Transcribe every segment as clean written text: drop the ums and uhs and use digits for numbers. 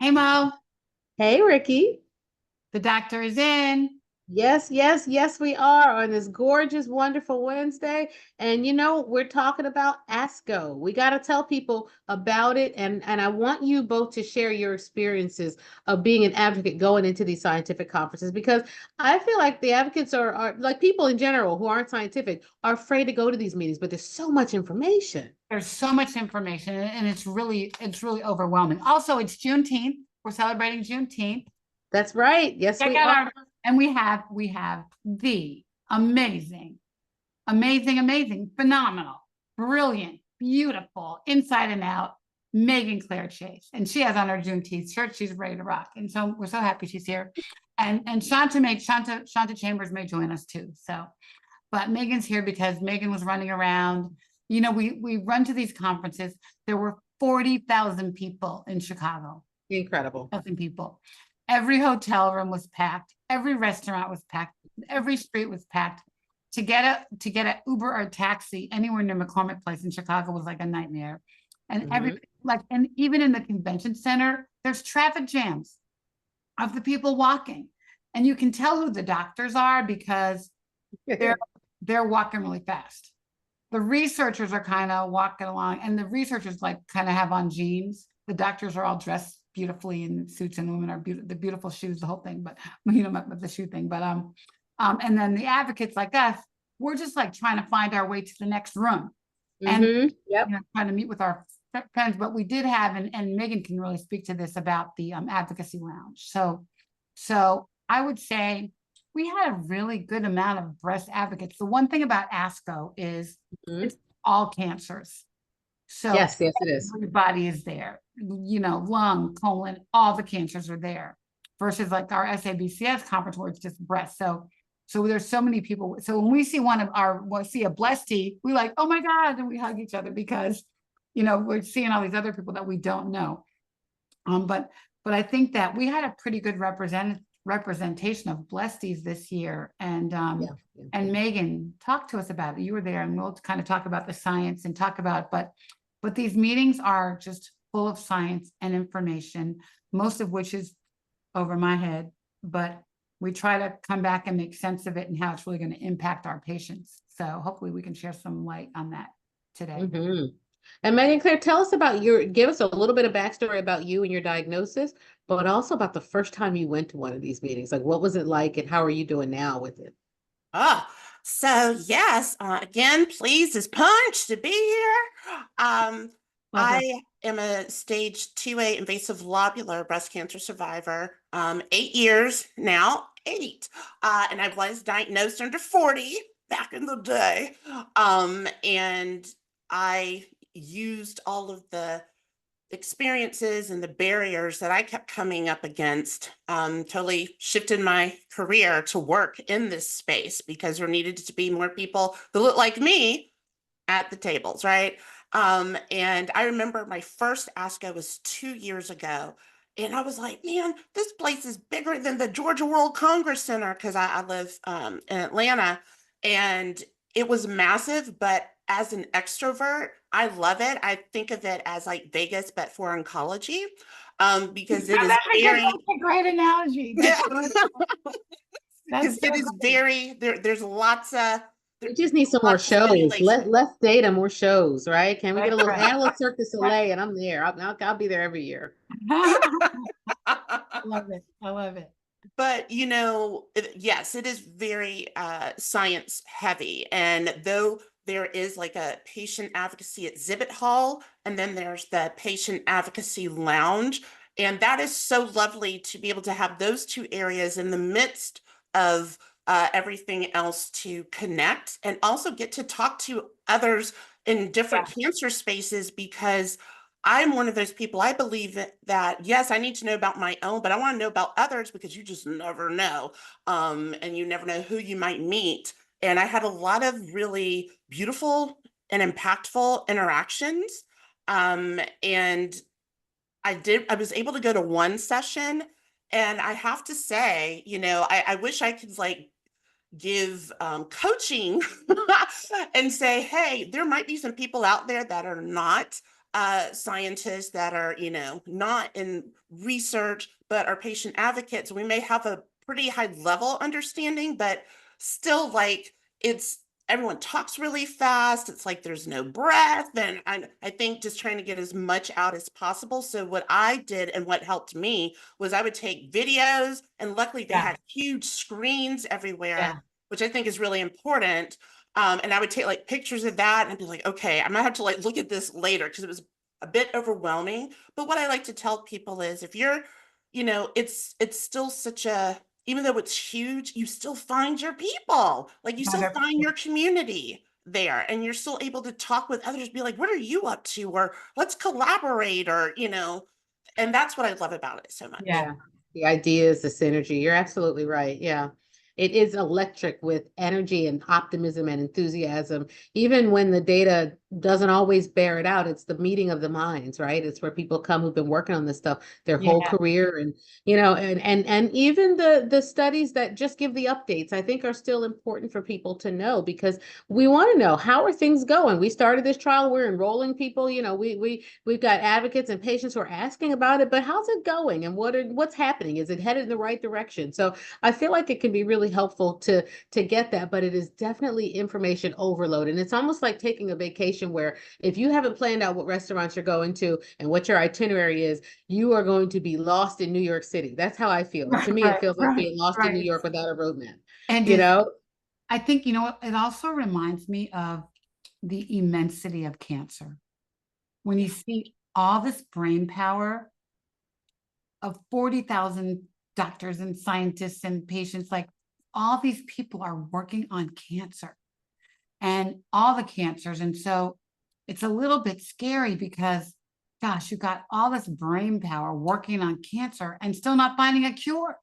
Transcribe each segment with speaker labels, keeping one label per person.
Speaker 1: Hey Mo,
Speaker 2: Hey, Ricky.
Speaker 1: the doctor is in.
Speaker 2: Yes, yes, yes, we are on this gorgeous, wonderful Wednesday. And we're talking about ASCO. We got to tell people about it. And I want you both to share your experiences of being an advocate going into these scientific conferences because I feel like the advocates are like people in general who aren't scientific are afraid to go to these meetings, but there's so much information.
Speaker 1: There's so much information and it's really overwhelming. Also, it's Juneteenth. We're celebrating Juneteenth.
Speaker 2: That's right. Yes,
Speaker 1: Check
Speaker 2: we
Speaker 1: out
Speaker 2: are.
Speaker 1: our and we have the amazing, amazing, phenomenal, brilliant, beautiful, inside and out, Megan Claire Chase. And she has on her Juneteenth shirt. She's ready to rock. And so we're so happy she's here. And Shanta Chambers may join us too. So but Megan's here because Megan was running around. We run to these conferences. There were 40,000 people in Chicago.
Speaker 2: Incredible.
Speaker 1: 1,000 people. Every hotel room was packed. Every restaurant was packed. Every street was packed. To get a Uber or a taxi anywhere near McCormick Place in Chicago was like a nightmare. And
Speaker 2: Mhm.
Speaker 1: and even in the convention center, there's traffic jams of the people walking. And you can tell who the doctors are because they're they're walking really fast. The researchers are kind of walking along, and the researchers like kind of have on jeans. The doctors are all dressed beautifully in suits, and the women are the beautiful shoes, the whole thing. But the shoe thing. And then the advocates like us, we're just like trying to find our way to the next room, and
Speaker 2: Yep.
Speaker 1: trying to meet with our friends. But we did have, and Megan can really speak to this about the advocacy lounge. So I would say we had a really good amount of breast advocates. The one thing about ASCO is
Speaker 2: Mhm.
Speaker 1: it's all cancers. So
Speaker 2: Yes, yes, it is.
Speaker 1: everybody is there, lung, colon, all the cancers are there versus like our SABCS conference where it's just breast. So there's so many people. So when we see see a blessed, we like, oh my God, and we hug each other because, we're seeing all these other people that we don't know. But I think that we had a pretty good representation of blesties this year.
Speaker 2: Yeah, yeah.
Speaker 1: And Megan, talk to us about it. You were there, and we'll kind of talk about the science and talk about, but these meetings are just full of science and information, most of which is over my head, but we try to come back and make sense of it and how it's really going to impact our patients. So hopefully we can share some light on that today.
Speaker 2: Hmm. And Megan Claire, tell us about give us a little bit of backstory about you and your diagnosis, but also about the first time you went to one of these meetings. Like, what was it like, and how are you doing now with it?
Speaker 3: Oh, so yes, again, pleased as punch to be here.
Speaker 1: Welcome.
Speaker 3: I am a stage 2A invasive lobular breast cancer survivor, 8 years now, eight. And I was diagnosed under 40 back in the day. And I used all of the experiences and the barriers that I kept coming up against, totally shifted my career to work in this space because there needed to be more people that look like me at the tables, right? And I remember my first ASCO was 2 years ago. And I was like, man, this place is bigger than the Georgia World Congress Center because I live in Atlanta. And it was massive, but as an extrovert, I love it. I think of it as like Vegas, but for oncology, because it is very,
Speaker 1: That's a great analogy.
Speaker 3: yeah,
Speaker 1: That's
Speaker 3: because
Speaker 1: so
Speaker 3: it is
Speaker 1: great.
Speaker 3: very, there's lots of,
Speaker 2: We just need some more
Speaker 3: lots of
Speaker 2: shows.
Speaker 3: stimulation.
Speaker 2: Less data, more shows, right? Can we get
Speaker 1: That's
Speaker 2: a little
Speaker 1: right.
Speaker 2: add a little Cirque du Soleil? And I'm there. I'll be there every year.
Speaker 1: I love it. I love it.
Speaker 3: But yes, it is very science heavy. And though there is like a patient advocacy exhibit hall, and then there's the patient advocacy lounge. And that is so lovely to be able to have those two areas in the midst of everything else to connect and also get to talk to others in different
Speaker 1: Yeah.
Speaker 3: cancer spaces because I'm one of those people. I believe that, yes, I need to know about my own, but I want to know about others because you just never know. And you never know who you might meet. And I had a lot of really beautiful and impactful interactions. And I was able to go to one session. And I have to say, I wish I could like give coaching and say, hey, there might be some people out there that are not scientists that are, not in research, but are patient advocates. We may have a pretty high level understanding, but still, like, it's everyone talks really fast. It's like there's no breath. And I think just trying to get as much out as possible. So what I did and what helped me was I would take videos, and luckily they
Speaker 1: Yeah.
Speaker 3: had huge screens everywhere,
Speaker 1: Yeah.
Speaker 3: which I think is really important. And I would take like pictures of that and be like, okay, I might have to like look at this later because it was a bit overwhelming. But what I like to tell people is if you're, it's still such a, even though it's huge, you still find your people. Like you still find
Speaker 1: 100%.
Speaker 3: your community there, and you're still able to talk with others, be like, what are you up to? Or let's collaborate, or, and that's what I love about it so much.
Speaker 1: Yeah.
Speaker 2: The idea is the synergy. You're absolutely right. Yeah. It is electric with energy and optimism and enthusiasm. Even when the data doesn't always bear it out, it's the meeting of the minds, right? It's where people come who've been working on this stuff their whole
Speaker 1: Yeah.
Speaker 2: career. And, and even the studies that just give the updates, I think are still important for people to know, because we want to know, how are things going? We started this trial, we're enrolling people, we've got advocates and patients who are asking about it, but how's it going? And what's happening? Is it headed in the right direction? So I feel like it can be really helpful to get that, but it is definitely information overload. And it's almost like taking a vacation, where if you haven't planned out what restaurants you're going to and what your itinerary is, you are going to be lost in New York City. That's how I feel. To me, it feels like being lost in New York without a roadmap.
Speaker 1: And
Speaker 2: You know?
Speaker 1: I think, what, it also reminds me of the immensity of cancer. When you see all this brain power of 40,000 doctors and scientists and patients, like all these people are working on cancer and all the cancers. And so it's a little bit scary because, gosh, you got all this brain power working on cancer and still not finding a cure.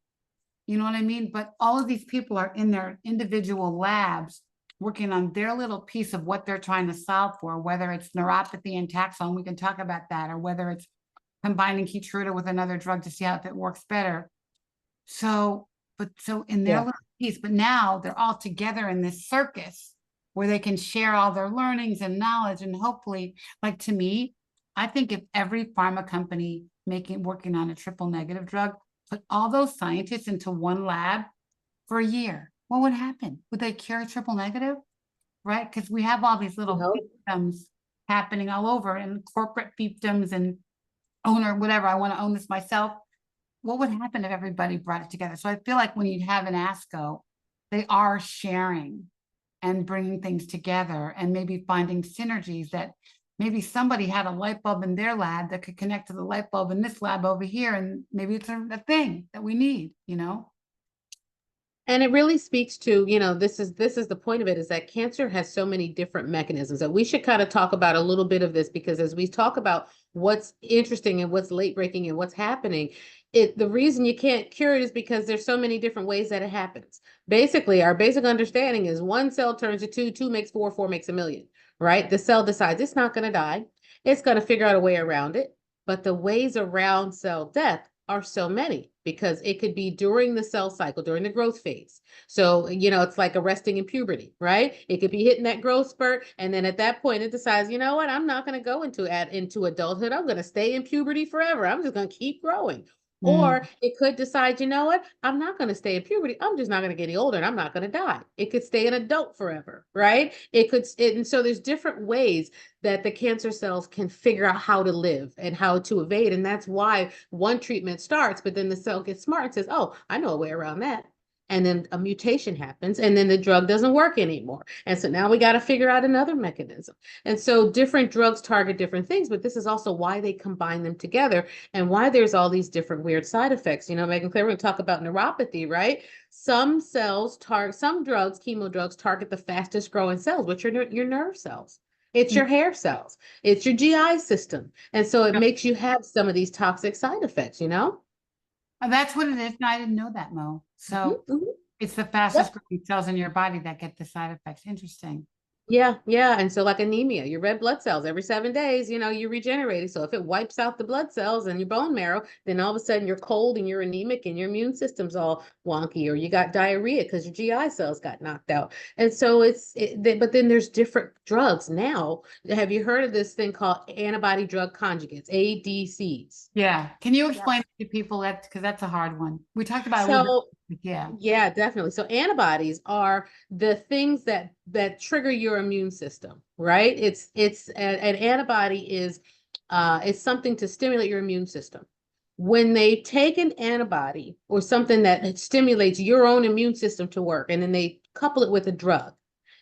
Speaker 1: You know what I mean? But all of these people are in their individual labs working on their little piece of what they're trying to solve for, whether it's neuropathy and taxone, we can talk about that, or whether it's combining Keytruda with another drug to see how if it works better. So in their little piece, but now they're all together in this circus where they can share all their learnings and knowledge. And hopefully, like, to me, I think if every pharma company working on a triple negative drug put all those scientists into one lab for a year, what would happen? Would they cure triple negative? Right? Because we have all these little fiefdoms happening all over, and corporate fiefdoms and owner, whatever. I want to own this myself. What would happen if everybody brought it together? So I feel like when you have an ASCO, they are sharing and bringing things together and maybe finding synergies, that maybe somebody had a light bulb in their lab that could connect to the light bulb in this lab over here. And maybe it's a thing that we need,
Speaker 2: And it really speaks to, this is the point of it, is that cancer has so many different mechanisms that we should kind of talk about a little bit of this, because as we talk about what's interesting and what's late breaking and what's happening, the reason you can't cure it is because there's so many different ways that it happens. Basically, our basic understanding is one cell turns to two, two makes four, four makes a million, right? The cell decides it's not going to die. It's going to figure out a way around it. But the ways around cell death are so many, because it could be during the cell cycle, during the growth phase. So, it's like arresting in puberty, right? It could be hitting that growth spurt. And then at that point, it decides, you know what, I'm not going to go into adulthood. I'm going to stay in puberty forever. I'm just going to keep growing. Or it could decide, you know what, I'm not going to stay in puberty. I'm just not going to get any older, and I'm not going to die. It could stay an adult forever, right? And so there's different ways that the cancer cells can figure out how to live and how to evade. And that's why one treatment starts, but then the cell gets smart and says, oh, I know a way around that. And then a mutation happens, and then the drug doesn't work anymore. And so now we got to figure out another mechanism. And so different drugs target different things, but this is also why they combine them together, and why there's all these different weird side effects. Megan Claire, we're going to talk about neuropathy, right? Some drugs, chemo drugs, target the fastest growing cells, which are your nerve cells. It's your hair cells. It's your GI system. And so it makes you have some of these toxic side effects,
Speaker 1: That's what it is. No, I didn't know that, Mo. So it's the fastest growing cells in your body that get the side effects. Interesting.
Speaker 2: Yeah, yeah. And so like anemia, your red blood cells every 7 days, you regenerate it. So if it wipes out the blood cells and your bone marrow, then all of a sudden you're cold and you're anemic and your immune system's all wonky, or you got diarrhea because your GI cells got knocked out. And so but then there's different drugs now. Have you heard of this thing called antibody drug conjugates, ADCs?
Speaker 1: Yeah. Can you
Speaker 2: Yeah.
Speaker 1: explain to people that, because that's a hard one. We talked about it a little
Speaker 2: So
Speaker 1: bit. Yeah.
Speaker 2: yeah, definitely. So antibodies are the things that trigger your immune system, right? An antibody is it's something to stimulate your immune system. When they take an antibody or something that stimulates your own immune system to work, and then they couple it with a drug,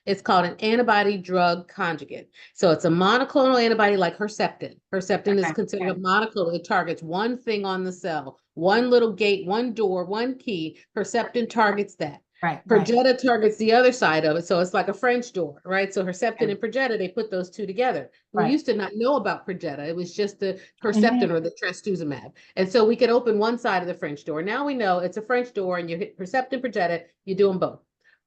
Speaker 2: it's called an antibody drug conjugate. So it's a monoclonal antibody like Herceptin. Herceptin is
Speaker 1: Okay.
Speaker 2: considered a monoclonal. It targets one thing on the cell, one little gate, one door, one key. Herceptin targets that.
Speaker 1: Right.
Speaker 2: Perjeta targets the other side of it. So it's like a French door, right? So Herceptin
Speaker 1: Okay.
Speaker 2: and Perjeta, they put those two together. We
Speaker 1: Right.
Speaker 2: used to not know about Perjeta. It was just the
Speaker 1: Mhm.
Speaker 2: Herceptin or the trastuzumab. And so we could open one side of the French door. Now we know it's a French door and you hit Herceptin, Perjeta, you do them both.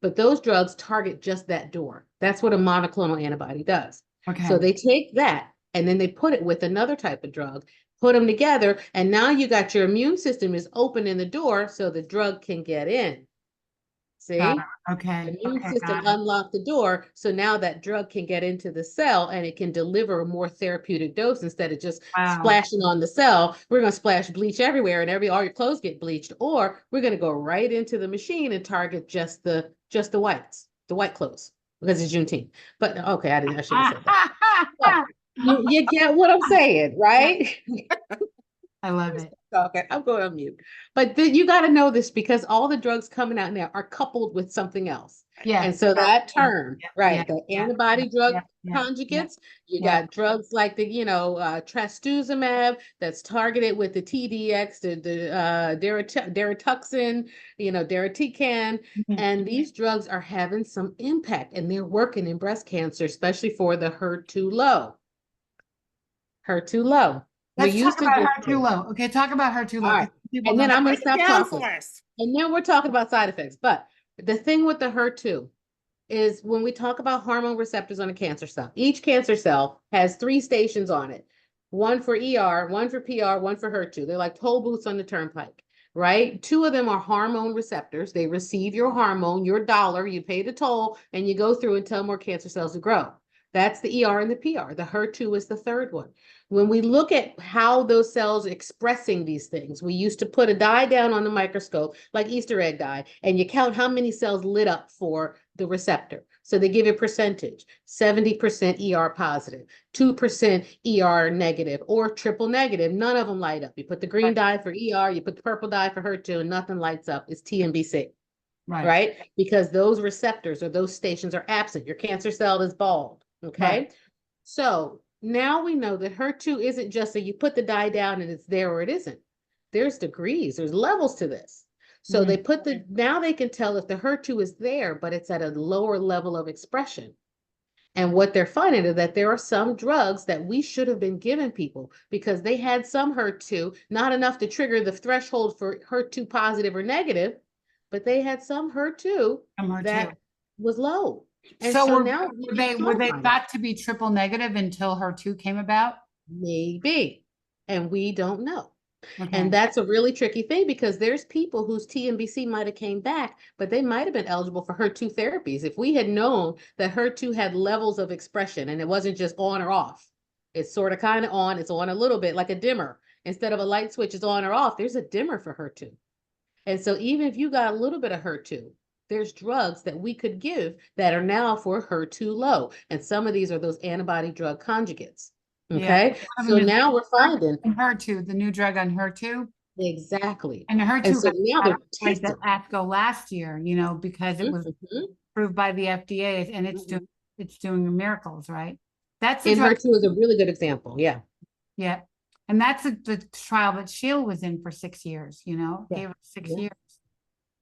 Speaker 2: But those drugs target just that door. That's what a monoclonal antibody does.
Speaker 1: Okay.
Speaker 2: So they take that and then they put it with another type of drug, put them together, and now you got your immune system is opening the door so the drug can get in.
Speaker 1: Got
Speaker 2: See?
Speaker 1: it. Okay.
Speaker 2: The immune
Speaker 1: Okay.
Speaker 2: system
Speaker 1: Got it.
Speaker 2: unlocked the door, so now that drug can get into the cell and it can deliver a more therapeutic dose instead of just
Speaker 1: Wow.
Speaker 2: splashing on the cell. We're going to splash bleach everywhere and all your clothes get bleached, or we're going to go right into the machine and target just the whites, the white clothes, because it's Juneteenth. But okay, I shouldn't have said that. But you get what I'm saying, right?
Speaker 1: I love it.
Speaker 2: Okay, I'm going on mute. But you got to know this because all the drugs coming out now are coupled with something else.
Speaker 1: Yeah.
Speaker 2: And so that term,
Speaker 1: Yeah,
Speaker 2: right,
Speaker 1: yeah,
Speaker 2: the
Speaker 1: yeah,
Speaker 2: antibody drug
Speaker 1: yeah,
Speaker 2: conjugates, you
Speaker 1: yeah.
Speaker 2: got drugs like the, trastuzumab that's targeted with the TDX, the darituxin, daritecan,
Speaker 1: Mhm.
Speaker 2: and these drugs are having some impact and they're working in breast cancer, especially for the HER2 low. HER2 low. We
Speaker 1: Let's
Speaker 2: used
Speaker 1: talk
Speaker 2: to
Speaker 1: about
Speaker 2: just
Speaker 1: her too low. Okay, talk about her too
Speaker 2: all
Speaker 1: low.
Speaker 2: right.
Speaker 1: 'Cause people
Speaker 2: And then
Speaker 1: don't.
Speaker 2: I'm going
Speaker 3: Break
Speaker 2: to
Speaker 3: it
Speaker 2: stop
Speaker 3: down
Speaker 2: talking.
Speaker 3: for us.
Speaker 2: And then we're talking about side effects. But the thing with the HER2 is when we talk about hormone receptors on a cancer cell, each cancer cell has 3 stations on it. One for ER, one for PR, one for HER2. They're like toll booths on the turnpike, right? 2 of them are hormone receptors. They receive your hormone, your dollar, you pay the toll, and you go through and tell more cancer cells to grow. That's the ER and the PR. The HER2 is the third one. When we look at how those cells are expressing these things, we used to put a dye down on the microscope, like Easter egg dye, and you count how many cells lit up for the receptor. So they give you a percentage, 70% ER positive, 2% ER negative, or triple negative. None of them light up. You put the green dye for ER, you put the purple dye for HER2, and nothing lights up. It's TNBC, right? Because those receptors or those stations are absent. Your cancer cell is bald, okay?
Speaker 1: Right.
Speaker 2: So now we know that HER2 isn't just that you put the dye down and it's there or it isn't. There's degrees, there's levels to this. So they put now they can tell if the HER2 is there, but it's at a lower level of expression. And what they're finding is that there are some drugs that we should have been giving people because they had some HER2, not enough to trigger the threshold for HER2 positive or negative, but they had some HER2
Speaker 1: From her
Speaker 2: that
Speaker 1: too.
Speaker 2: was low. And
Speaker 1: So
Speaker 2: so
Speaker 1: were,
Speaker 2: now
Speaker 1: were they thought to be triple negative until her two came about?
Speaker 2: maybe, and we don't know.
Speaker 1: Okay.
Speaker 2: And that's a really tricky thing because there's people whose TNBC might have came back, but they might have been eligible for HER2 therapies. If we had known that HER2 had levels of expression and it wasn't just on or off, it's sort of kind of on, it's on a little bit like a dimmer. Instead of a light switch is on or off, there's a dimmer for HER2. And so even if you got a little bit of HER2, there's drugs that we could give that are now for HER2 low. And some of these are those antibody drug conjugates. Okay. So now we're finding
Speaker 1: her two, the new drug on her two.
Speaker 2: exactly.
Speaker 1: And her
Speaker 2: And
Speaker 1: two
Speaker 2: so now they're
Speaker 1: like
Speaker 2: testing.
Speaker 1: the ASCO last year, because it was approved by the FDA and it's doing miracles, right? That's the
Speaker 2: And
Speaker 1: drug.
Speaker 2: HER2 is a really good example. Yeah.
Speaker 1: Yeah. And that's the trial that Sheila was in for 6 years,
Speaker 2: Yeah.
Speaker 1: gave her 6 years.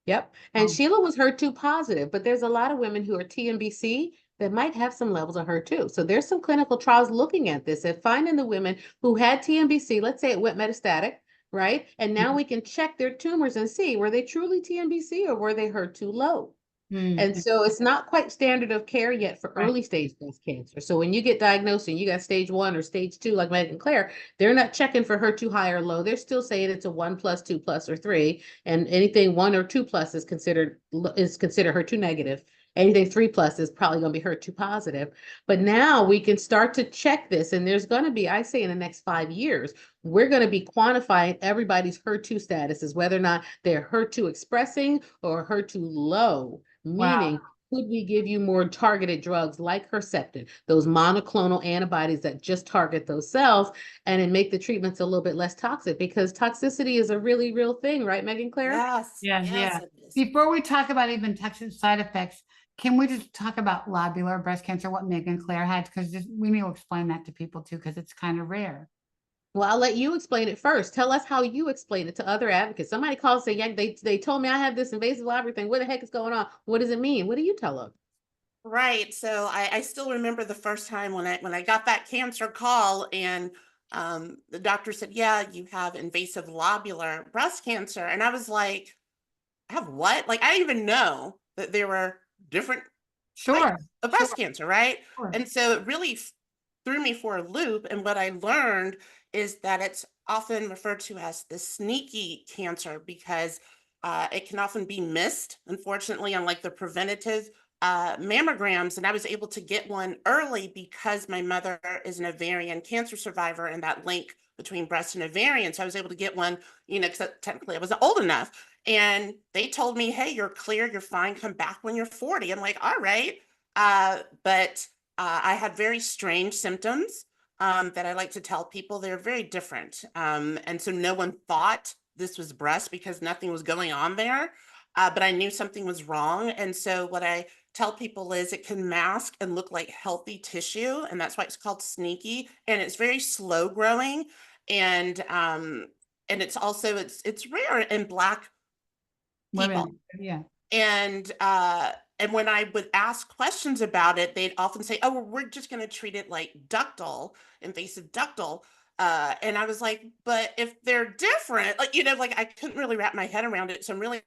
Speaker 2: Yep. And Sheila was HER2 positive, but there's a lot of women who are TNBC that might have some levels of HER2. So there's some clinical trials looking at this and finding the women who had TNBC, let's say it went metastatic, right? And now we can check their tumors and see, were they truly TNBC or were they HER2 low? And so it's not quite standard of care yet for
Speaker 1: Right.
Speaker 2: early stage breast cancer. So when you get diagnosed and you got stage 1 or stage 2, like Megan Claire, they're not checking for HER2 high or low. They're still saying it's a 1+, 2+, or 3, and anything 1 or 2+ is considered HER2 negative. Anything 3+ is probably going to be HER2 positive. But now we can start to check this, and there's going to be, I say, in the next 5 years, we're going to be quantifying everybody's HER2 statuses, whether or not they're HER2 expressing or HER2 low.
Speaker 1: Wow.
Speaker 2: Meaning, could we give you more targeted drugs like Herceptin, those monoclonal antibodies that just target those cells, and then make the treatments a little bit less toxic? Because toxicity is a really real thing, right, Megan Claire?
Speaker 3: Yes.
Speaker 1: Yeah,
Speaker 3: Yes,
Speaker 1: yeah.
Speaker 3: it is.
Speaker 1: Before we talk about even toxic side effects, can we just talk about lobular breast cancer, what Megan Claire had? Because we need to explain that to people too, because it's kind of rare.
Speaker 2: Well, I'll let you explain it first. Tell us how you explain it to other advocates. Somebody calls and say, yeah, they told me I have this invasive lobular thing. What the heck is going on? What does it mean? What do you tell them?
Speaker 3: Right. So I still remember the first time when I got that cancer call and the doctor said, yeah, you have invasive lobular breast cancer. And I was like, I have what? Like, I didn't even know that there were different
Speaker 1: Sure.
Speaker 3: types of breast
Speaker 1: Sure.
Speaker 3: cancer, right?
Speaker 1: Sure.
Speaker 3: And so it really threw me for a loop. And what I learned is that it's often referred to as the sneaky cancer because it can often be missed, unfortunately, on like the preventative mammograms. And I was able to get one early because my mother is an ovarian cancer survivor, and that link between breast and ovarian. So I was able to get one, because technically I wasn't old enough. And they told me, hey, you're clear, you're fine, come back when you're 40. I'm like, all right. But I had very strange symptoms that I like to tell people. They're very different. And so no one thought this was breast because nothing was going on there. But I knew something was wrong. And so what I tell people is it can mask and look like healthy tissue. And that's why it's called sneaky. And it's very slow growing. And it's also it's rare in Black people.
Speaker 1: Women. Yeah.
Speaker 3: And when I would ask questions about it, they'd often say, oh, well, we're just going to treat it like ductal, invasive ductal. And I was like, but if they're different, like I couldn't really wrap my head around it. So I'm really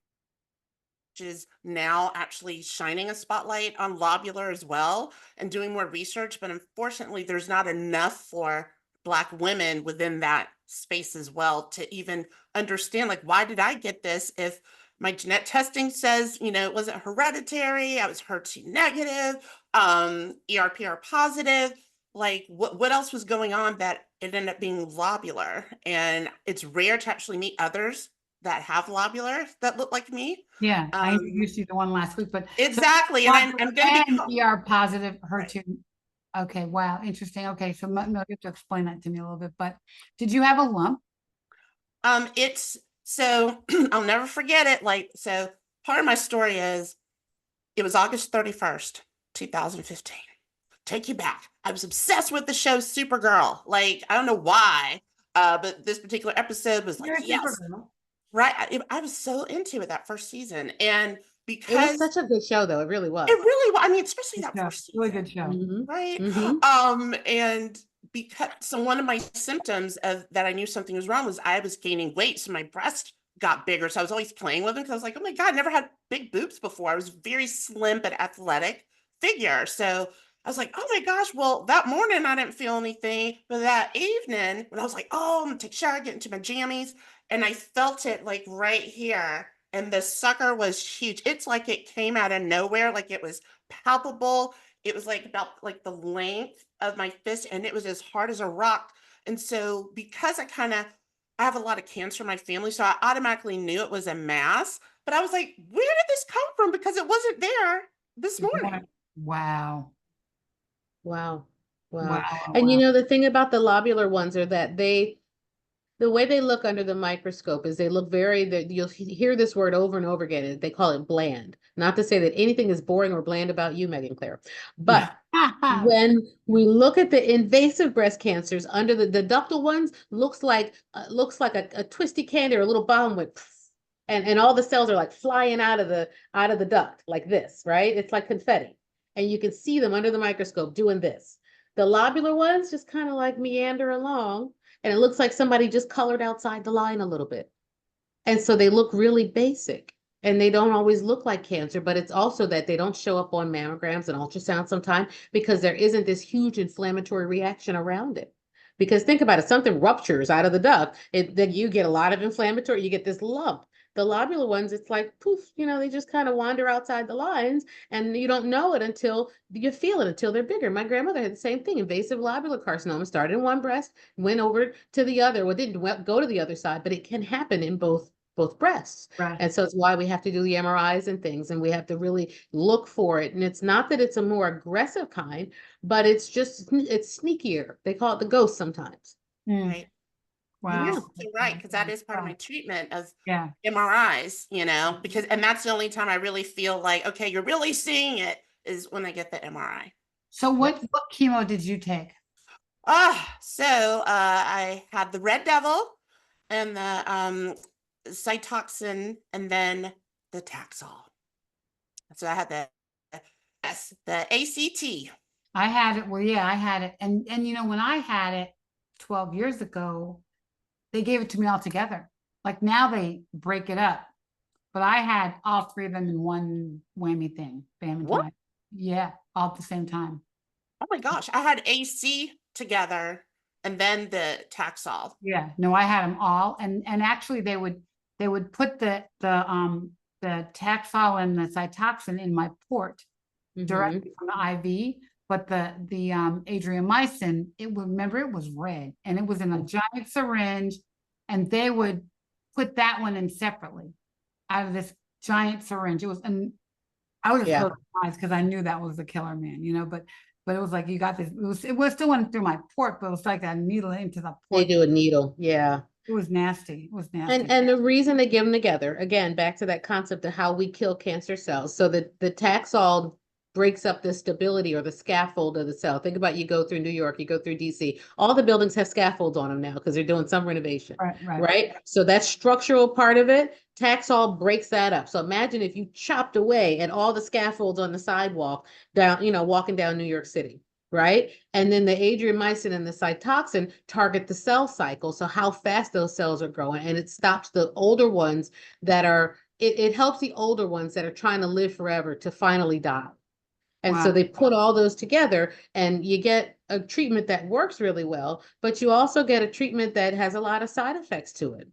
Speaker 3: is now actually shining a spotlight on lobular as well and doing more research. But unfortunately, there's not enough for Black women within that space as well to even understand, like, why did I get this if my genetic testing says, it wasn't hereditary, I was HER2 negative, ERPR positive. Like, what else was going on that it ended up being lobular? And it's rare to actually meet others that have lobular that look like me.
Speaker 1: Yeah. I introduced you to one last week, but
Speaker 3: Exactly. And I'm going to be
Speaker 1: ER positive, HER2. Okay. Wow. Interesting. Okay. So you have to explain that to me a little bit, but did you have a lump?
Speaker 3: It's so I'll never forget it. Like, so part of my story is it was August 31st, 2015. Take you back. I was obsessed with the show Supergirl. Like, I don't know why, but this particular episode was like,
Speaker 1: You're a
Speaker 3: yes,
Speaker 1: Supergirl.
Speaker 3: right. I was so into it that first season. And
Speaker 2: It was
Speaker 3: because
Speaker 2: such a good show, though. It really was.
Speaker 3: it really was, I mean, especially
Speaker 1: Good
Speaker 3: that
Speaker 1: show.
Speaker 3: first
Speaker 1: Really
Speaker 3: season,
Speaker 1: good show.
Speaker 2: Mhm.
Speaker 3: right? And because so one of my symptoms of that I knew something was wrong was I was gaining weight, so my breast got bigger. So I was always playing with them because I was like, oh my God, I never had big boobs before. I was very slim but athletic figure. So I was like, oh my gosh, well, that morning I didn't feel anything, but that evening when I was like, oh, I'm gonna take a shower, get into my jammies, and I felt it like right here. And the sucker was huge. It's like it came out of nowhere, like it was palpable. It was like about like the length of my fist, and it was as hard as a rock. And so because I have a lot of cancer in my family, so I automatically knew it was a mass. But I was like, where did this come from? Because it wasn't there this morning.
Speaker 1: Wow.
Speaker 2: Wow.
Speaker 1: Wow.
Speaker 2: Wow. And
Speaker 1: Wow.
Speaker 2: the thing about the lobular ones are that the way they look under the microscope is they look you'll hear this word over and over again. They call it bland. Not to say that anything is boring or bland about you, Megan Claire, but when we look at the invasive breast cancers under the ductal ones, looks like a twisty candy or a little bomb went, and all the cells are like flying out of the duct like this, right? It's like confetti, and you can see them under the microscope doing this. The lobular ones just kind of like meander along, and it looks like somebody just colored outside the line a little bit, and so they look really basic. And they don't always look like cancer, but it's also that they don't show up on mammograms and ultrasound sometimes because there isn't this huge inflammatory reaction around it. Because think about it, something ruptures out of the duct, then you get a lot of inflammatory, you get this lump. The lobular ones, it's like poof, they just kind of wander outside the lines and you don't know it until you feel it, until they're bigger. My grandmother had the same thing. Invasive lobular carcinoma started in one breast, went over to the other, well, didn't go to the other side, but it can happen in both breasts.
Speaker 1: Right.
Speaker 2: And so it's why we have to do the MRIs and things, and we have to really look for it. And it's not that it's a more aggressive kind, but it's sneakier. They call it the ghost sometimes.
Speaker 1: Mm,
Speaker 3: Right.
Speaker 1: wow.
Speaker 2: Yeah.
Speaker 3: So right, because that is part of my treatment of
Speaker 1: Yeah.
Speaker 3: MRIs, and that's the only time I really feel like, okay, you're really seeing it is when I get the MRI.
Speaker 1: So what chemo did you take?
Speaker 3: So I had the Red Devil and the Cytoxin and then the Taxol. So I had the ACT.
Speaker 1: I had it. Well, yeah, I had it. And when I had it 12 years ago, they gave it to me all together. Like now they break it up. But I had all three of them in one whammy thing. Bam into
Speaker 3: What?
Speaker 1: my, yeah, all at the same time.
Speaker 3: Oh my gosh, I had AC together and then the Taxol.
Speaker 1: Yeah, no, I had them all. And actually they would put the Taxol and the Cytoxin in my port directly from the IV. But the adriamycin, it was red and it was in a giant syringe, and they would put that one in separately out of this giant syringe. It was, and I was just so surprised because I knew that was the killer, man, but it was like, you got this, it was still went through my port, but it was like a needle into the
Speaker 2: They
Speaker 1: port.
Speaker 2: do a needle. Yeah.
Speaker 1: It was nasty. It was nasty.
Speaker 2: And the reason they give them together, again, back to that concept of how we kill cancer cells. So that the Taxol breaks up the stability or the scaffold of the cell. Think about, you go through New York, you go through DC. All the buildings have scaffolds on them now because they're doing some renovation. Right. So that structural part of it, Taxol breaks that up. So imagine if you chopped away at all the scaffolds on the sidewalk down, walking down New York City. Right. And then the adriamycin and the Cytoxin target the cell cycle. So how fast those cells are growing, and it stops the older ones that are, it helps the older ones that are trying to live forever to finally die. And so they put all those together and you get a treatment that works really well, but you also get a treatment that has a lot of side effects to it.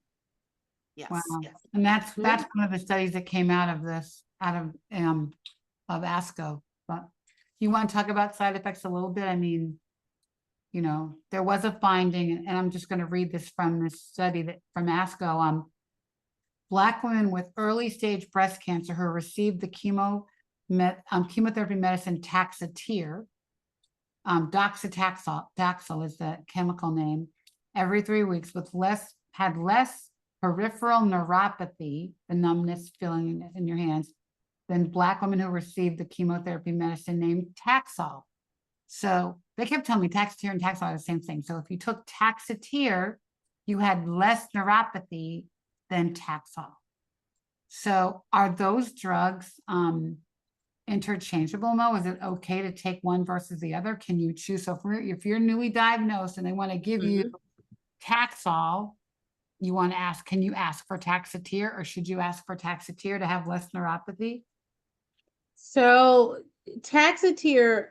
Speaker 3: Yes.
Speaker 1: Wow.
Speaker 3: Yes.
Speaker 1: And that's one of the studies that came out of this, of ASCO. But you want to talk about side effects a little bit? I mean, there was a finding, and I'm just going to read this from this study from ASCO. Black women with early stage breast cancer who received the chemotherapy medicine Taxotere, Doxil is the chemical name, every 3 weeks had less peripheral neuropathy, the numbness feeling in your hands, than Black women who received the chemotherapy medicine named Taxol. So they kept telling me Taxotere and Taxol are the same thing. So if you took Taxotere, you had less neuropathy than Taxol. So are those drugs interchangeable, Mo? Is it okay to take one versus the other? Can you choose? So if you're newly diagnosed and they want to give you Taxol, you want to ask, can you ask for Taxotere, or should you ask for Taxotere to have less neuropathy?
Speaker 2: So Taxotere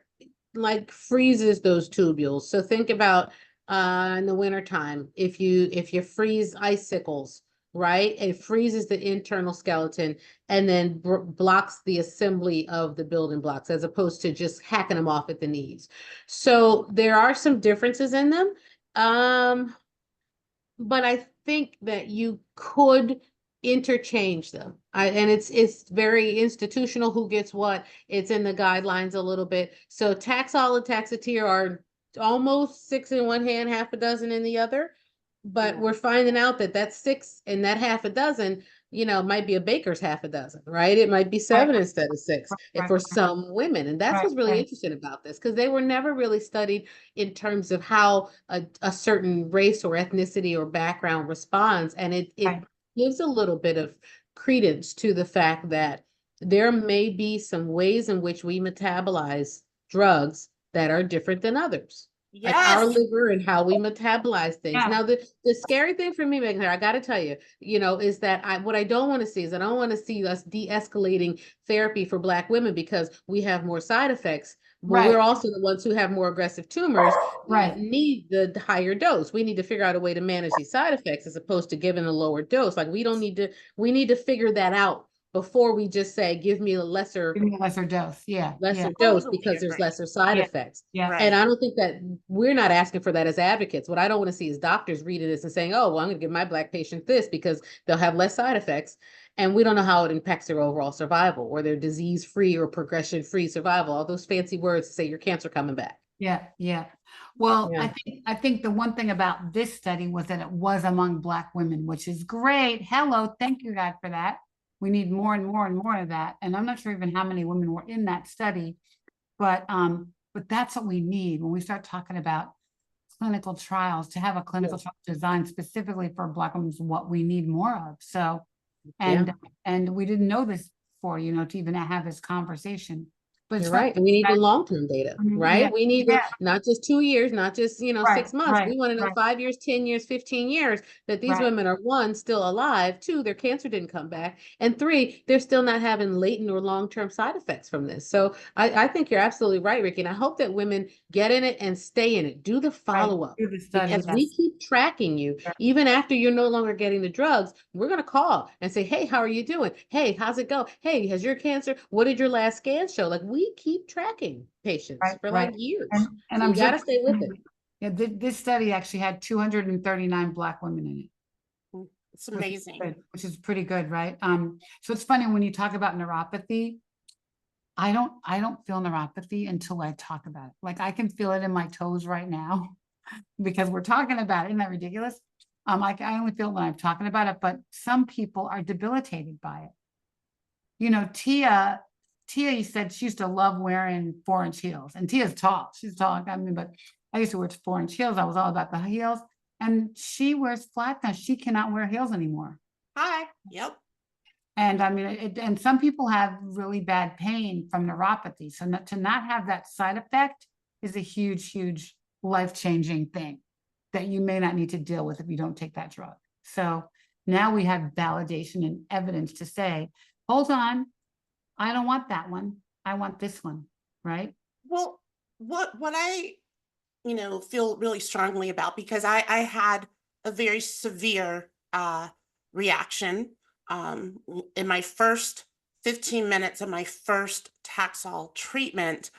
Speaker 2: freezes those tubules. So think about in the wintertime, if you freeze icicles, right? It freezes the internal skeleton and then blocks the assembly of the building blocks, as opposed to just hacking them off at the knees. So there are some differences in them. But I think that you could interchange them. And it's very institutional who gets what. It's in the guidelines a little bit. So Taxol and Taxotere are almost 6 in one hand, half a dozen in the other. But we're finding out that 6 and that half a dozen, might be a baker's half a dozen, right? It might be 7 instead of 6 for some women. And that's what's really interesting about this, because they were never really studied in terms of how a certain race or ethnicity or background responds. And it gives a little bit of credence to the fact that there may be some ways in which we metabolize drugs that are different than others. like our
Speaker 3: Yes.
Speaker 2: liver and how we metabolize things.
Speaker 1: Yeah.
Speaker 2: Now, the scary thing for me, Megan, I got to tell you, is that what I don't want to see is I don't want to see us de-escalating therapy for Black women because we have more side effects. But we're
Speaker 1: Right.
Speaker 2: also the ones who have more aggressive tumors
Speaker 1: Right.
Speaker 2: that need the higher dose. We need to figure out a way to manage these side effects as opposed to giving a lower dose. Like we need to figure that out before we just say, give me a lesser
Speaker 1: Give me a lesser dose. Yeah. Yeah.
Speaker 2: dose
Speaker 3: Totally
Speaker 2: because there's
Speaker 3: agree.
Speaker 2: lesser side
Speaker 1: Yeah.
Speaker 2: effects.
Speaker 1: Yeah.
Speaker 2: And
Speaker 3: Right.
Speaker 2: I don't think that we're not asking for that as advocates. What I don't want to see is doctors reading this and saying, oh, well, I'm going to give my Black patient this because they'll have less side effects. And we don't know how it impacts their overall survival or their disease-free or progression-free survival, all those fancy words to say your cancer coming back.
Speaker 1: Yeah. Yeah. Well,
Speaker 2: Yeah.
Speaker 1: I think the one thing about this study was that it was among Black women, which is great. Hello. Thank you, God, for that. We need more and more and more of that. And I'm not sure even how many women were in that study, but that's what we need when we start talking about clinical trials, to have a clinical trial designed specifically for Black women is what we need more of. So,
Speaker 2: Yeah.
Speaker 1: and we didn't know this before, to even have this conversation. But it's
Speaker 2: You're right. And we need the long-term data,
Speaker 1: yeah,
Speaker 2: right? We need
Speaker 1: yeah,
Speaker 2: not just 2 years, not just,
Speaker 1: right,
Speaker 2: 6 months.
Speaker 1: right,
Speaker 2: We want to know
Speaker 1: right,
Speaker 2: 5 years, 10 years, 15 years that these
Speaker 1: right.
Speaker 2: women are, one, still alive, two, their cancer didn't come back, and three, they're still not having latent or long-term side effects from this. So I think you're absolutely right, Ricky. And I hope that women get in it and stay in it. Do the follow-up.
Speaker 1: Do the study,
Speaker 2: Because we
Speaker 1: yes.
Speaker 2: keep tracking you,
Speaker 1: Yeah.
Speaker 2: even after you're no longer getting the drugs, we're going to call and say, hey, how are you doing? Hey, how's it go? Hey, has your cancer, what did your last scan show? Like we keep tracking patients
Speaker 1: Right,
Speaker 2: for
Speaker 1: right.
Speaker 2: like years.
Speaker 1: And
Speaker 2: So
Speaker 1: I'm
Speaker 2: you got to
Speaker 1: just,
Speaker 2: stay with it.
Speaker 1: yeah, this study actually had 239 Black women in it.
Speaker 3: It's amazing.
Speaker 1: Which is pretty good, right? So it's funny when you talk about neuropathy, I don't feel neuropathy until I talk about it. Like I can feel it in my toes right now because we're talking about it. Isn't that ridiculous? I only feel it when I'm talking about it, but some people are debilitated by it. Tia, you said she used to love wearing 4-inch heels, and Tia's tall. She's tall. I mean, but I used to wear 4-inch heels. I was all about the heels, and she wears flats now. She cannot wear heels anymore.
Speaker 3: Hi. Yep.
Speaker 1: And I mean, and some people have really bad pain from neuropathy. So to not have that side effect is a huge, huge life-changing thing that you may not need to deal with if you don't take that drug. So now we have validation and evidence to say, hold on, I don't want that one. I want this one, right?
Speaker 3: Well, what I feel really strongly about, because I had a very severe reaction in my first 15 minutes of my first Taxol treatment.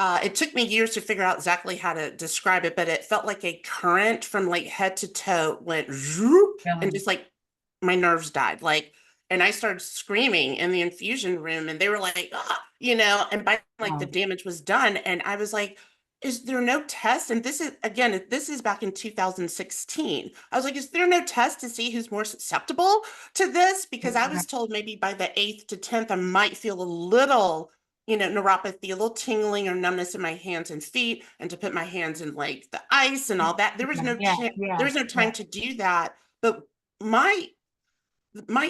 Speaker 3: It took me years to figure out exactly how to describe it, but it felt like a current from like head to toe went zoop, and
Speaker 1: Really?
Speaker 3: just like my nerves died. And I started screaming in the infusion room, and they were like, ah, and by like the
Speaker 1: Wow.
Speaker 3: damage was done. And I was like, is there no test? And this is back in 2016. I was like, is there no test to see who's more susceptible to this? Because I was told maybe by the 8th to 10th, I might feel a little, neuropathy, a little tingling or numbness in my hands and feet, and to put my hands in like the ice and all that. There was no
Speaker 1: Yeah,
Speaker 3: there was no time to do that. But my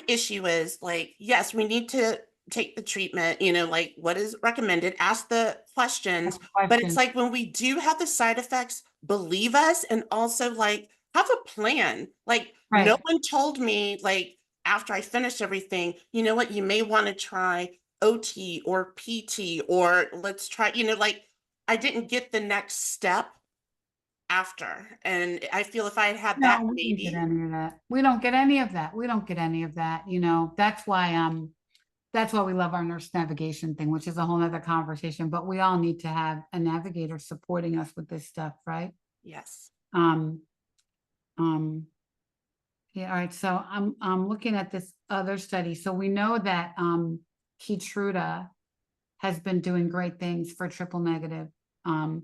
Speaker 3: issue is like, yes, we need to take the treatment, like what is recommended, ask the questions, but it's like when we do have the side effects, believe us, and also like have a plan. Like no
Speaker 1: Right.
Speaker 3: one told me like after I finished everything, you know what, you may want to try OT or PT, or let's try, like I didn't get the next step after. And I feel if I had had that,
Speaker 1: No, we didn't get
Speaker 3: maybe.
Speaker 1: any of that. We don't get any of that. We don't get any of that. That's why we love our nurse navigation thing, which is a whole nother conversation. But we all need to have a navigator supporting us with this stuff, right?
Speaker 3: Yes.
Speaker 1: Um, yeah, all right. So I'm looking at this other study. So we know that Keytruda has been doing great things for triple negative. But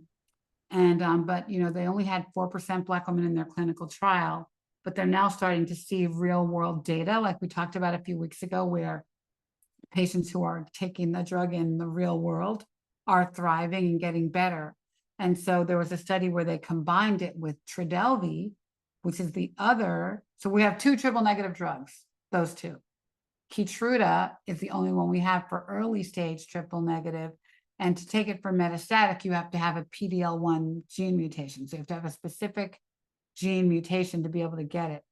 Speaker 1: they only had 4% Black women in their clinical trial, but they're now starting to see real world data, like we talked about a few weeks ago, where patients who are taking the drug in the real world are thriving and getting better. And so there was a study where they combined it with Trodelvy, which is the other. So we have 2 triple negative drugs, those 2. Keytruda is the only one we have for early stage triple negative. And to take it for metastatic, you have to have a PD-L1 gene mutation. So you have to have a specific gene mutation to be able to get it.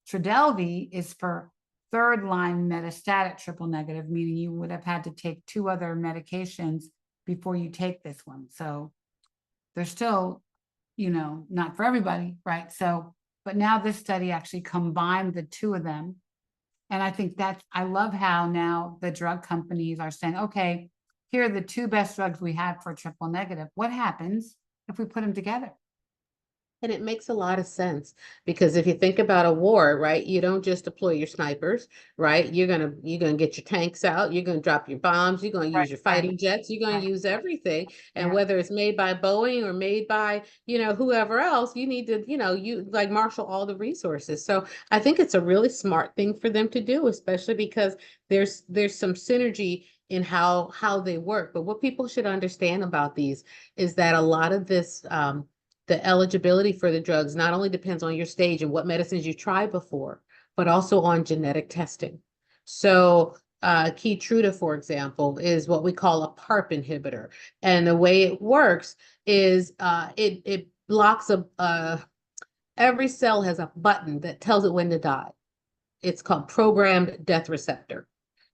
Speaker 1: Trodelvy is for third line metastatic triple negative, meaning you would have had to take 2 other medications before you take this one. So they're still, not for everybody, right? So, but now this study actually combined the 2 of them. And I think I love how now the drug companies are saying, okay, here are the 2 best drugs we have for triple negative. What happens if we put them together?
Speaker 2: And it makes a lot of sense because if you think about a war, right, you don't just deploy your snipers, right? You're gonna get your tanks out, you're gonna drop your bombs, you're gonna
Speaker 1: Right,
Speaker 2: use your fighting jets, you're gonna
Speaker 1: right.
Speaker 2: use everything. And
Speaker 1: Yeah.
Speaker 2: whether it's made by Boeing or made by, whoever else, you need to, you like marshal all the resources. So I think it's a really smart thing for them to do, especially because there's some synergy in how they work. But what people should understand about these is that a lot of this the eligibility for the drugs not only depends on your stage and what medicines you tried before, but also on genetic testing. So Keytruda, for example, is what we call a PARP inhibitor. And the way it works is it blocks every cell has a button that tells it when to die. It's called programmed death receptor.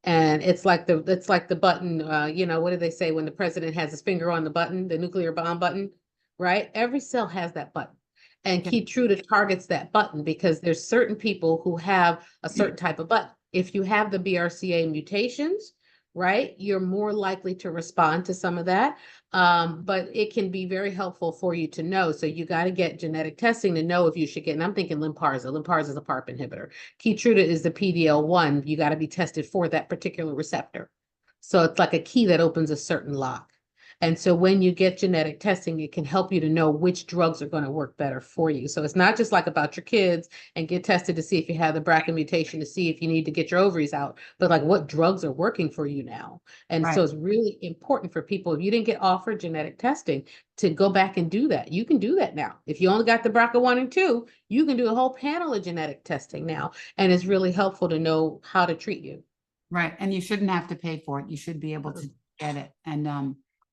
Speaker 2: And it's like the button, what do they say when the president has his finger on the button, the nuclear bomb button? Right? Every cell has that button. And
Speaker 1: Okay.
Speaker 2: Keytruda targets that button because there's certain people who have a certain type of button. If you have the BRCA mutations, right, you're more likely to respond to some of that. But it can be very helpful for you to know. So you got to get genetic testing to know if you should get, and I'm thinking Lynparza. Lynparza is a PARP inhibitor. Keytruda is the PD-L1. You got to be tested for that particular receptor. So it's like a key that opens a certain lock. And so when you get genetic testing, it can help you to know which drugs are going to work better for you. So it's not just like about your kids and get tested to see if you have the BRCA mutation to see if you need to get your ovaries out, but like what drugs are working for you now. And so
Speaker 1: Right.
Speaker 2: it's really important for people, if you didn't get offered genetic testing, to go back and do that. You can do that now. If you only got the BRCA 1 and 2, you can do a whole panel of genetic testing now. And it's really helpful to know how to treat you.
Speaker 1: Right. And you shouldn't have to pay for it. You should be able to get it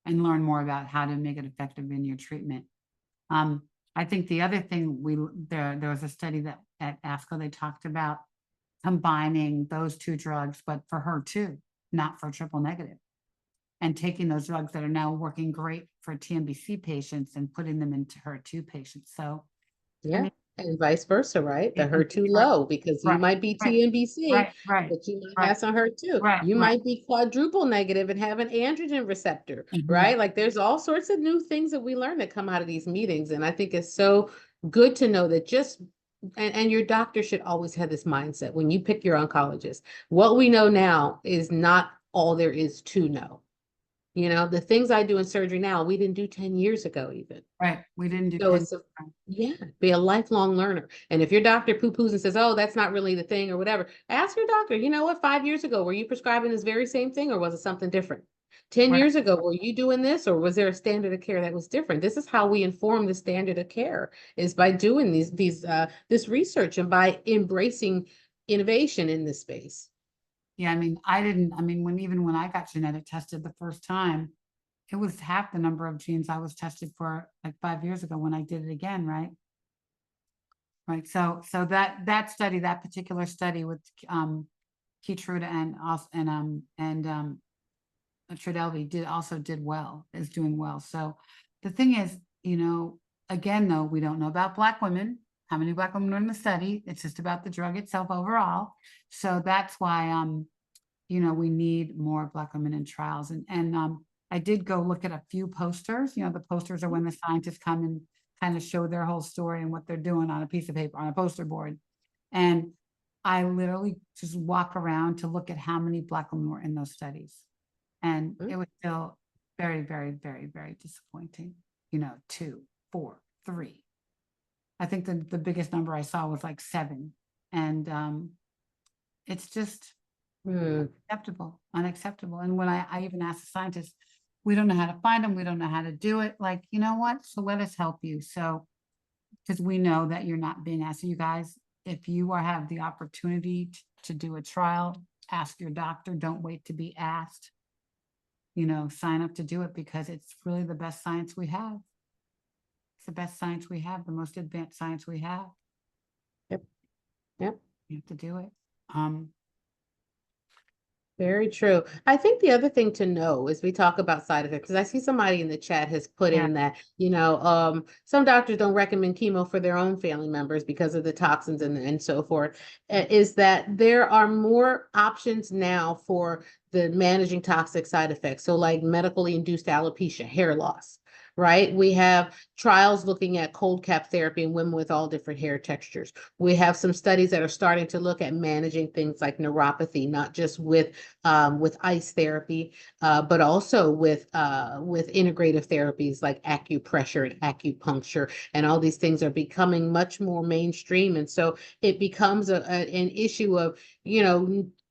Speaker 1: and learn more about how to make it effective in your treatment. I think the other thing there was a study that at ASCO they talked about combining those 2 drugs, but for HER2, not for triple negative, and taking those drugs that are now working great for TNBC patients and putting them into HER2 patients. So
Speaker 2: yeah. And vice versa, right? The
Speaker 1: and
Speaker 2: HER2
Speaker 1: right,
Speaker 2: low, because you
Speaker 1: right,
Speaker 2: might be
Speaker 1: right,
Speaker 2: TNBC,
Speaker 1: right,
Speaker 2: but you might
Speaker 1: right,
Speaker 2: have some HER2.
Speaker 1: right,
Speaker 2: You
Speaker 1: right.
Speaker 2: might be quadruple negative and have an androgen receptor,
Speaker 1: Mhm.
Speaker 2: right? Like there's all sorts of new things that we learn that come out of these meetings. And I think it's so good to know that and your doctor should always have this mindset when you pick your oncologist. What we know now is not all there is to know. The things I do in surgery now, we didn't do 10 years ago even.
Speaker 1: Right. We didn't do
Speaker 2: So
Speaker 1: 10.
Speaker 2: be a lifelong learner. And if your doctor poo-poos and says, oh, that's not really the thing or whatever, ask your doctor, you know what, 5 years ago, were you prescribing this very same thing or was it something different? 10
Speaker 1: Right.
Speaker 2: years ago, were you doing this or was there a standard of care that was different? This is how we inform the standard of care, is by doing this research and by embracing innovation in this space.
Speaker 1: Yeah, I mean, when I got genetic tested the first time, it was half the number of genes I was tested for like 5 years ago when I did it again, right? Right. So that particular study with Keytruda and Trodelvy is doing well. So the thing is, again, though, we don't know about Black women, how many Black women are in the study. It's just about the drug itself overall. So that's why, we need more Black women in trials. And I did go look at a few posters. The posters are when the scientists come and kind of show their whole story and what they're doing on a piece of paper, on a poster board. And I literally just walk around to look at how many Black women were in those studies. And it was still very, very, very, very disappointing. 2, 4, 3. I think the biggest number I saw was like 7. And it's just unacceptable. And when I even asked the scientists, we don't know how to find them. We don't know how to do it. Like, you know what? So let us help you. So, because we know that you're not being asked. So you guys, if you have the opportunity to do a trial, ask your doctor. Don't wait to be asked. sign up to do it because it's really the best science we have. It's the best science we have, the most advanced science we have.
Speaker 2: Yep. Yep.
Speaker 1: You have to do it.
Speaker 2: Very true. I think the other thing to know is we talk about side effects, because I see somebody in the chat has put
Speaker 1: Yeah.
Speaker 2: in that, some doctors don't recommend chemo for their own family members because of the toxins and so forth, is that there are more options now for the managing toxic side effects. So like medically induced alopecia, hair loss, right? We have trials looking at cold cap therapy in women with all different hair textures. We have some studies that are starting to look at managing things like neuropathy, not just with ice therapy, but also with integrative therapies like acupressure and acupuncture, and all these things are becoming much more mainstream. And so it becomes an issue of,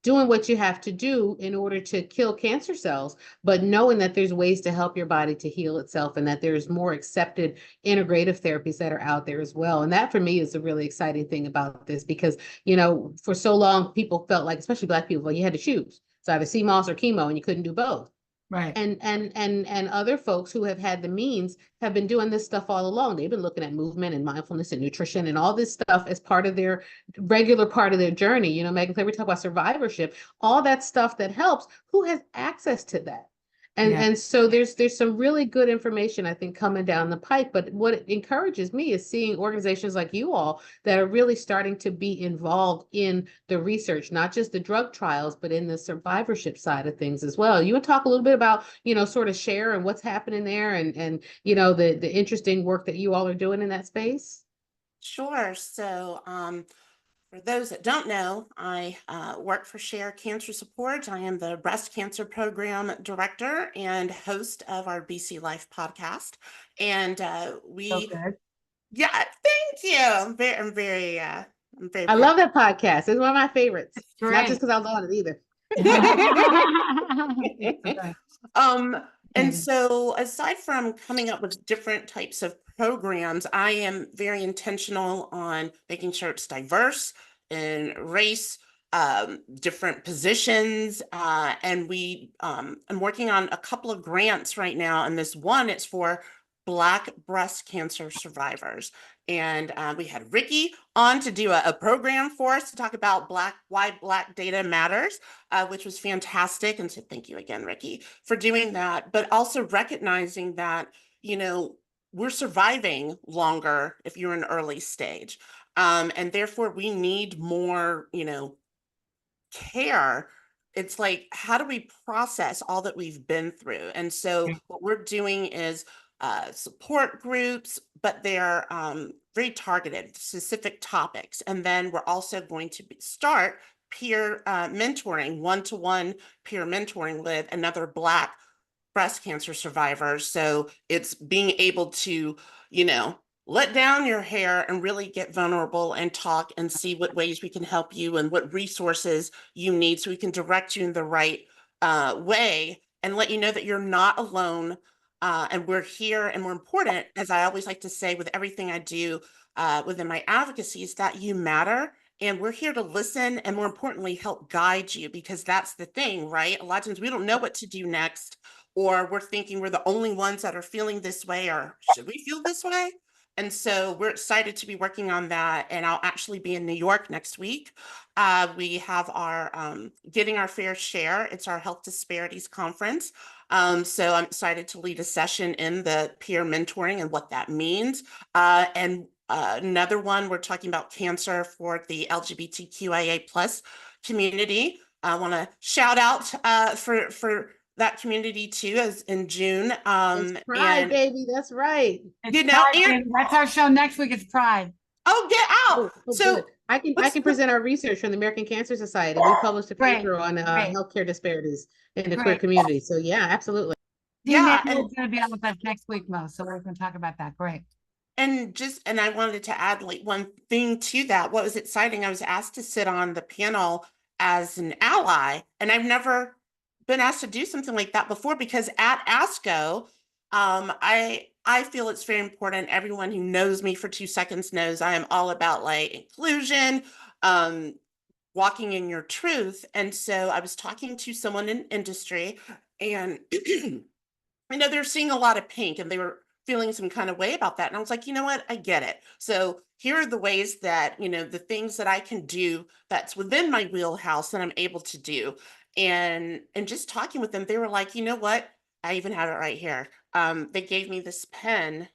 Speaker 2: doing what you have to do in order to kill cancer cells, but knowing that there's ways to help your body to heal itself, and that there's more accepted integrative therapies that are out there as well. And that for me is a really exciting thing about this, because, for so long people felt like, especially Black people, like you had to choose. It's either CMOS or chemo, and you couldn't do both.
Speaker 1: Right.
Speaker 2: And other folks who have had the means have been doing this stuff all along. They've been looking at movement and mindfulness and nutrition and all this stuff as part of their regular part of their journey. Megan Clay, we talk about survivorship, all that stuff that helps. Who has access to that? And so there's some really good information, I think, coming down the pipe. But what encourages me is seeing organizations like you all that are really starting to be involved in the research, not just the drug trials, but in the survivorship side of things as well. You want to talk a little bit about, sort of share and what's happening there, and the interesting work that you all are doing in that space?
Speaker 3: Sure. So, for those that don't know, I work for Share Cancer Support. I am the breast cancer program director and host of our BC Life podcast. And
Speaker 1: So good.
Speaker 3: yeah, thank you. I'm very
Speaker 2: I
Speaker 3: proud.
Speaker 2: love that podcast. It's one of my favorites.
Speaker 1: It's
Speaker 2: Not just
Speaker 1: great.
Speaker 2: because I was on it either.
Speaker 1: It's great.
Speaker 3: And so aside from coming up with different types of programs, I am very intentional on making sure it's diverse in race, different positions, and I'm working on a couple of grants right now, and this one, it's for Black breast cancer survivors. And we had Ricky on to do a program for us to talk about why Black data matters, which was fantastic. And so thank you again, Ricky, for doing that, but also recognizing that, we're surviving longer if you're in early stage. And therefore we need more, care. It's like, how do we process all that we've been through? And so what we're doing is support groups, but they're very targeted, specific topics. And then we're also going to start peer mentoring, one-to-one peer mentoring with another Black breast cancer survivor. So it's being able to, let down your hair and really get vulnerable and talk and see what ways we can help you and what resources you need, so we can direct you in the right way and let you know that you're not alone. And we're here, and more important, as I always like to say with everything I do within my advocacy, is that you matter. And we're here to listen and, more importantly, help guide you, because that's the thing, right? A lot of times we don't know what to do next, or we're thinking we're the only ones that are feeling this way, or should we feel this way? And so we're excited to be working on that. And I'll actually be in New York next week. We have our Getting Our Fair Share. It's our health disparities conference. So I'm excited to lead a session in the peer mentoring and what that means. And another one, we're talking about cancer for the LGBTQIA plus community. I want to shout out for that community too, as in June.
Speaker 2: It's Pride, baby. That's right.
Speaker 1: It's Pride, baby. That's our show next week. It's Pride.
Speaker 3: Oh, get out. So
Speaker 2: good. I can present our research from the American Cancer Society. We published a paper on
Speaker 1: Great.
Speaker 2: healthcare disparities in the queer
Speaker 1: Great.
Speaker 2: community. So yeah, absolutely.
Speaker 3: Yeah,
Speaker 1: and it's going to be on with us next week, Mo. So we're going to talk about that. Great.
Speaker 3: And I wanted to add like one thing to that. What was exciting, I was asked to sit on the panel as an ally, and I've never been asked to do something like that before, because at ASCO, I feel it's very important. Everyone who knows me for 2 seconds knows I am all about like inclusion, walking in your truth. And so I was talking to someone in industry, and I know they're seeing a lot of pink and they were feeling some kind of way about that. And I was like, you know what? I get it. So here are the ways that, the things that I can do that's within my wheelhouse that I'm able to do. And just talking with them, they were like, you know what? I even have it right here. They gave me this pen.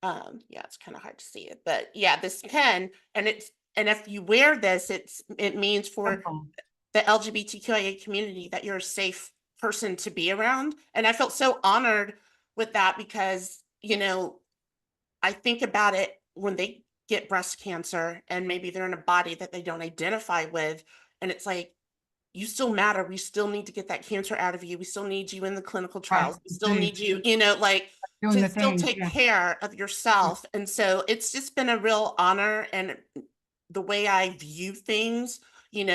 Speaker 3: Yeah, it's kind of hard to see it, but yeah, this pen, and if you wear this, it means for
Speaker 1: Wonderful.
Speaker 3: the LGBTQIA community that you're a safe person to be around. And I felt so honored with that because, I think about it when they get breast cancer and maybe they're in a body that they don't identify with. And it's like, you still matter. We still need to get that cancer out of you. We still need you in the clinical
Speaker 1: Right.
Speaker 3: trials. We still need you, like
Speaker 1: Doing
Speaker 3: to
Speaker 1: the
Speaker 3: still
Speaker 1: thing.
Speaker 3: take
Speaker 1: Yeah.
Speaker 3: care of yourself. And so it's just been a real honor, and the way I view things,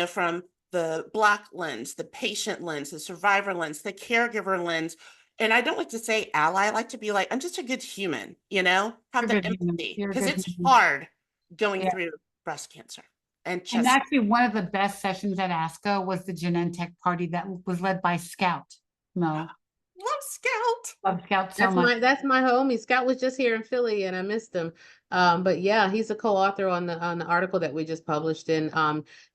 Speaker 3: from the Black lens, the patient lens, the survivor lens, the caregiver lens. And I don't like to say ally, I like to be like, I'm just a good human, have
Speaker 1: You're a
Speaker 3: the
Speaker 1: good human.
Speaker 3: empathy,
Speaker 1: You're a
Speaker 3: because
Speaker 1: good
Speaker 3: it's
Speaker 1: human.
Speaker 3: hard going
Speaker 1: Yeah.
Speaker 3: through breast cancer and
Speaker 1: And
Speaker 3: just
Speaker 1: actually, one of the best sessions at ASCO was the Genentech party that was led by Scout. Mo,
Speaker 3: love Scout.
Speaker 1: love Scout so
Speaker 2: That's
Speaker 1: much.
Speaker 2: my homie. Scott was just here in Philly and I missed him. But yeah, he's a co-author on the article that we just published. And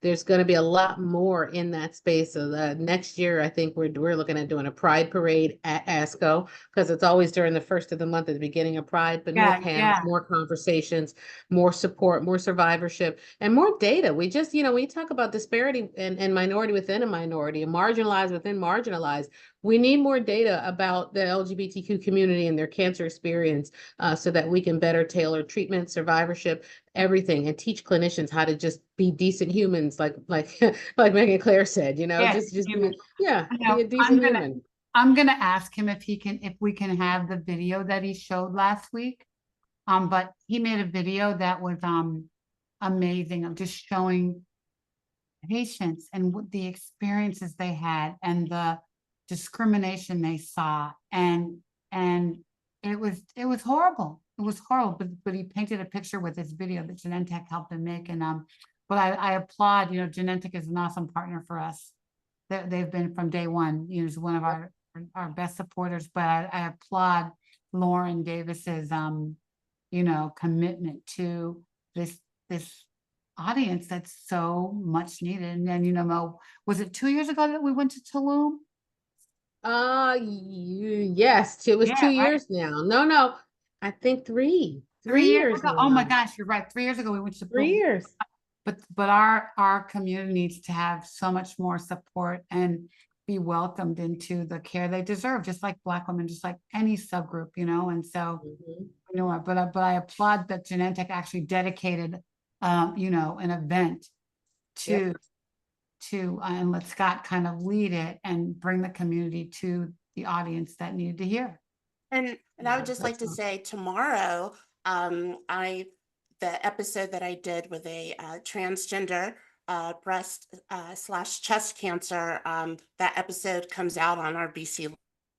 Speaker 2: there's going to be a lot more in that space. So the next year, I think we're looking at doing a Pride parade at ASCO, because it's always during the first of the month at the beginning of Pride, but more
Speaker 1: Yeah,
Speaker 2: panels,
Speaker 1: yeah.
Speaker 2: more conversations, more support, more survivorship, and more data. We just, when you talk about disparity and minority within a minority and marginalized within marginalized, we need more data about the LGBTQ community and their cancer experience, so that we can better tailor treatment, survivorship, everything, and teach clinicians how to just be decent humans, like like Megan Claire said,
Speaker 1: Yeah,
Speaker 2: just
Speaker 1: human.
Speaker 2: be a decent human.
Speaker 1: I'm gonna ask him if we can have the video that he showed last week. But he made a video that was amazing of just showing patients and what the experiences they had and the discrimination they saw, and it was horrible. It was horrible, but he painted a picture with this video that Genentech helped him make. And but I applaud, Genentech is an awesome partner for us. They've been from day one, is one of our best supporters. But I applaud Lauren Davis's commitment to this audience that's so much needed. And then, Mo, was it 2 years ago that we went to Tulum?
Speaker 2: Yes, it was
Speaker 1: Yeah,
Speaker 2: 2 years now. No, I think three
Speaker 1: 3 years
Speaker 2: years
Speaker 1: ago. Oh my
Speaker 2: now.
Speaker 1: gosh, you're right. 3 years ago we went to
Speaker 2: 3 years.
Speaker 1: but our community needs to have so much more support and be welcomed into the care they deserve, just like Black women, just like any subgroup, and so
Speaker 2: Mhm.
Speaker 1: but I applaud that Genentech actually dedicated an event
Speaker 2: Yep.
Speaker 1: to and let Scott kind of lead it and bring the community to the audience that needed to hear.
Speaker 3: And I would
Speaker 2: Yeah,
Speaker 3: just like
Speaker 2: that's
Speaker 3: to say tomorrow, I the episode that I did with a transgender breast slash chest cancer, that episode comes out on our BC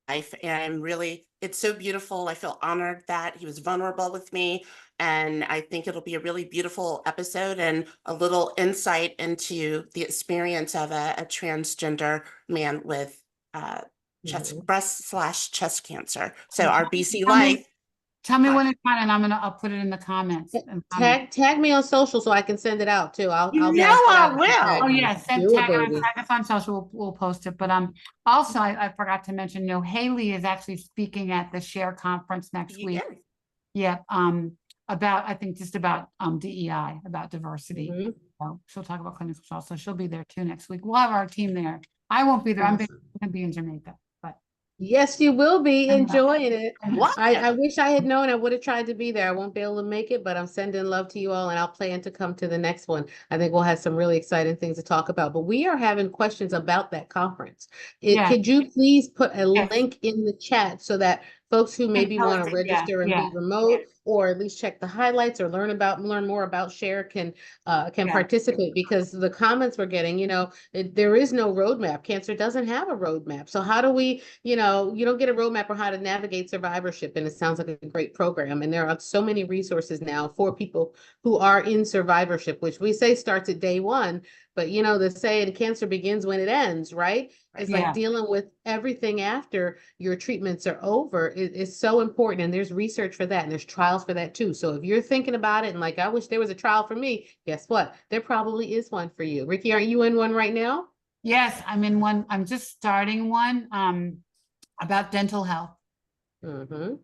Speaker 3: Life, and really, it's so beautiful. I feel honored that he was vulnerable with me, and I think it'll be a really beautiful episode and a little insight into the experience of a transgender man with
Speaker 2: Mhm.
Speaker 3: breast slash chest cancer. So
Speaker 1: Okay,
Speaker 3: our BC
Speaker 1: tell me,
Speaker 3: Life.
Speaker 1: tell me
Speaker 3: Hi.
Speaker 1: when it's on, and I'll put it in the comments and comment.
Speaker 2: Tag me on social so I can send it out too. I'll
Speaker 3: You know
Speaker 2: blast it
Speaker 3: I
Speaker 2: out if you
Speaker 3: will.
Speaker 2: tag
Speaker 1: Oh
Speaker 2: me.
Speaker 1: yeah,
Speaker 2: Do it,
Speaker 1: tag
Speaker 2: baby.
Speaker 1: us on social. We'll post it. But also I forgot to mention, Haley is actually speaking at the Share conference next week.
Speaker 3: Yes.
Speaker 1: Yep. About, I think, just about DEI, about diversity.
Speaker 2: Mhm.
Speaker 1: So she'll talk about clinical trials. So she'll be there too next week. We'll have our team there. I won't be there. I'm
Speaker 2: Awesome.
Speaker 1: gonna be in Jamaica, but
Speaker 2: Yes, you will be
Speaker 1: I'm not-
Speaker 2: enjoying it.
Speaker 3: What?
Speaker 2: I wish I had known. I would have tried to be there. I won't be able to make it, but I'm sending love to you all, and I'll plan to come to the next one. I think we'll have some really exciting things to talk about. But we are having questions about that conference.
Speaker 1: Yeah.
Speaker 2: Could you please put a
Speaker 1: Yes.
Speaker 2: link in the chat so that folks who maybe want to
Speaker 1: post it, yeah,
Speaker 2: register and be
Speaker 1: yeah,
Speaker 2: remote, or at least check the highlights or learn more about Share can
Speaker 1: yeah.
Speaker 2: participate, because the comments we're getting, there is no roadmap. Cancer doesn't have a roadmap. So how do we, you don't get a roadmap on how to navigate survivorship, and it sounds like a great program. And there are so many resources now for people who are in survivorship, which we say starts at day one, but the saying cancer begins when it ends, right? It's like
Speaker 1: Yeah.
Speaker 2: dealing with everything after your treatments are over is so important. And there's research for that, and there's trials for that too. So if you're thinking about it and like, I wish there was a trial for me, guess what? There probably is one for you. Ricky, aren't you in one right now?
Speaker 1: Yes, I'm in one. I'm just starting one about dental health.
Speaker 2: Mm-hmm.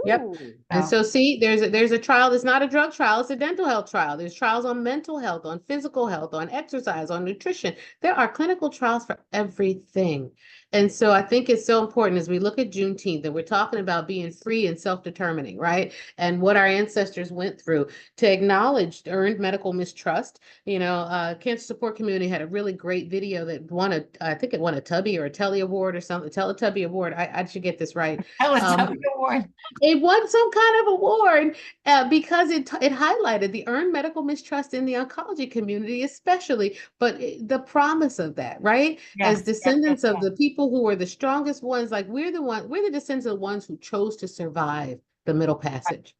Speaker 2: Yep.
Speaker 3: Ooh.
Speaker 2: And so see, there's a trial that's not a drug trial, it's a dental health trial. There's trials on mental health, on physical health, on exercise, on nutrition. There are clinical trials for everything. And so I think it's so important as we look at Juneteenth that we're talking about being free and self-determining, right? And what our ancestors went through to acknowledge earned medical mistrust. Cancer support community had a really great video that I think it won a Tubby or a Telly Award or something, Teletubby Award. I should get this right.
Speaker 1: Teletubby award.
Speaker 2: It won some kind of award because it highlighted the earned medical mistrust in the oncology community, especially, but the promise of that, right?
Speaker 1: Yes,
Speaker 2: As descendants of
Speaker 1: yes.
Speaker 2: the people who were the strongest ones, like we're the descendants of the ones who chose to survive the Middle Passage.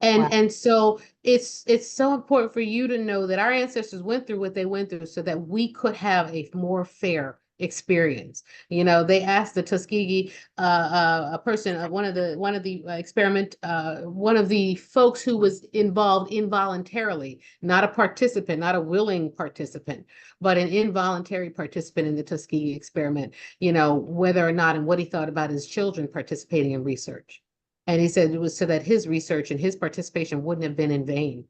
Speaker 1: Wow.
Speaker 2: And so it's so important for you to know that our ancestors went through what they went through so that we could have a more fair experience. They asked the Tuskegee a person, one of the experiment, one of the folks who was involved involuntarily, not a participant, not a willing participant, but an involuntary participant in the Tuskegee experiment, whether or not and what he thought about his children participating in research. And he said it was so that his research and his participation wouldn't have been in vain,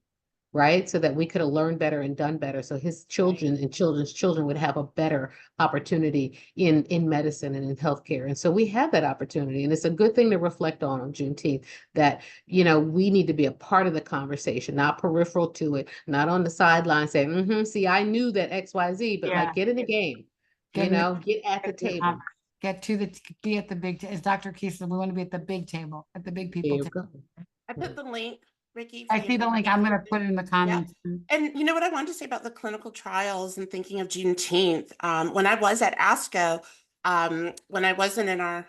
Speaker 2: right? So that we could have learned better and done better. So his children and children's children would have a better opportunity in medicine and in healthcare. And so we have that opportunity. And it's a good thing to reflect on Juneteenth, that, we need to be a part of the conversation, not peripheral to it, not on the sideline saying, see, I knew that XYZ, but like get in the game, get at the table.
Speaker 1: Be at the big, as Dr. Keith said, we want to be at the big table, at the big people table.
Speaker 3: I put the link, Ricky.
Speaker 1: I see the link. I'm going to put it in the comments.
Speaker 3: Yeah. And you know what I wanted to say about the clinical trials and thinking of Juneteenth, when I was at ASCO, when I wasn't in our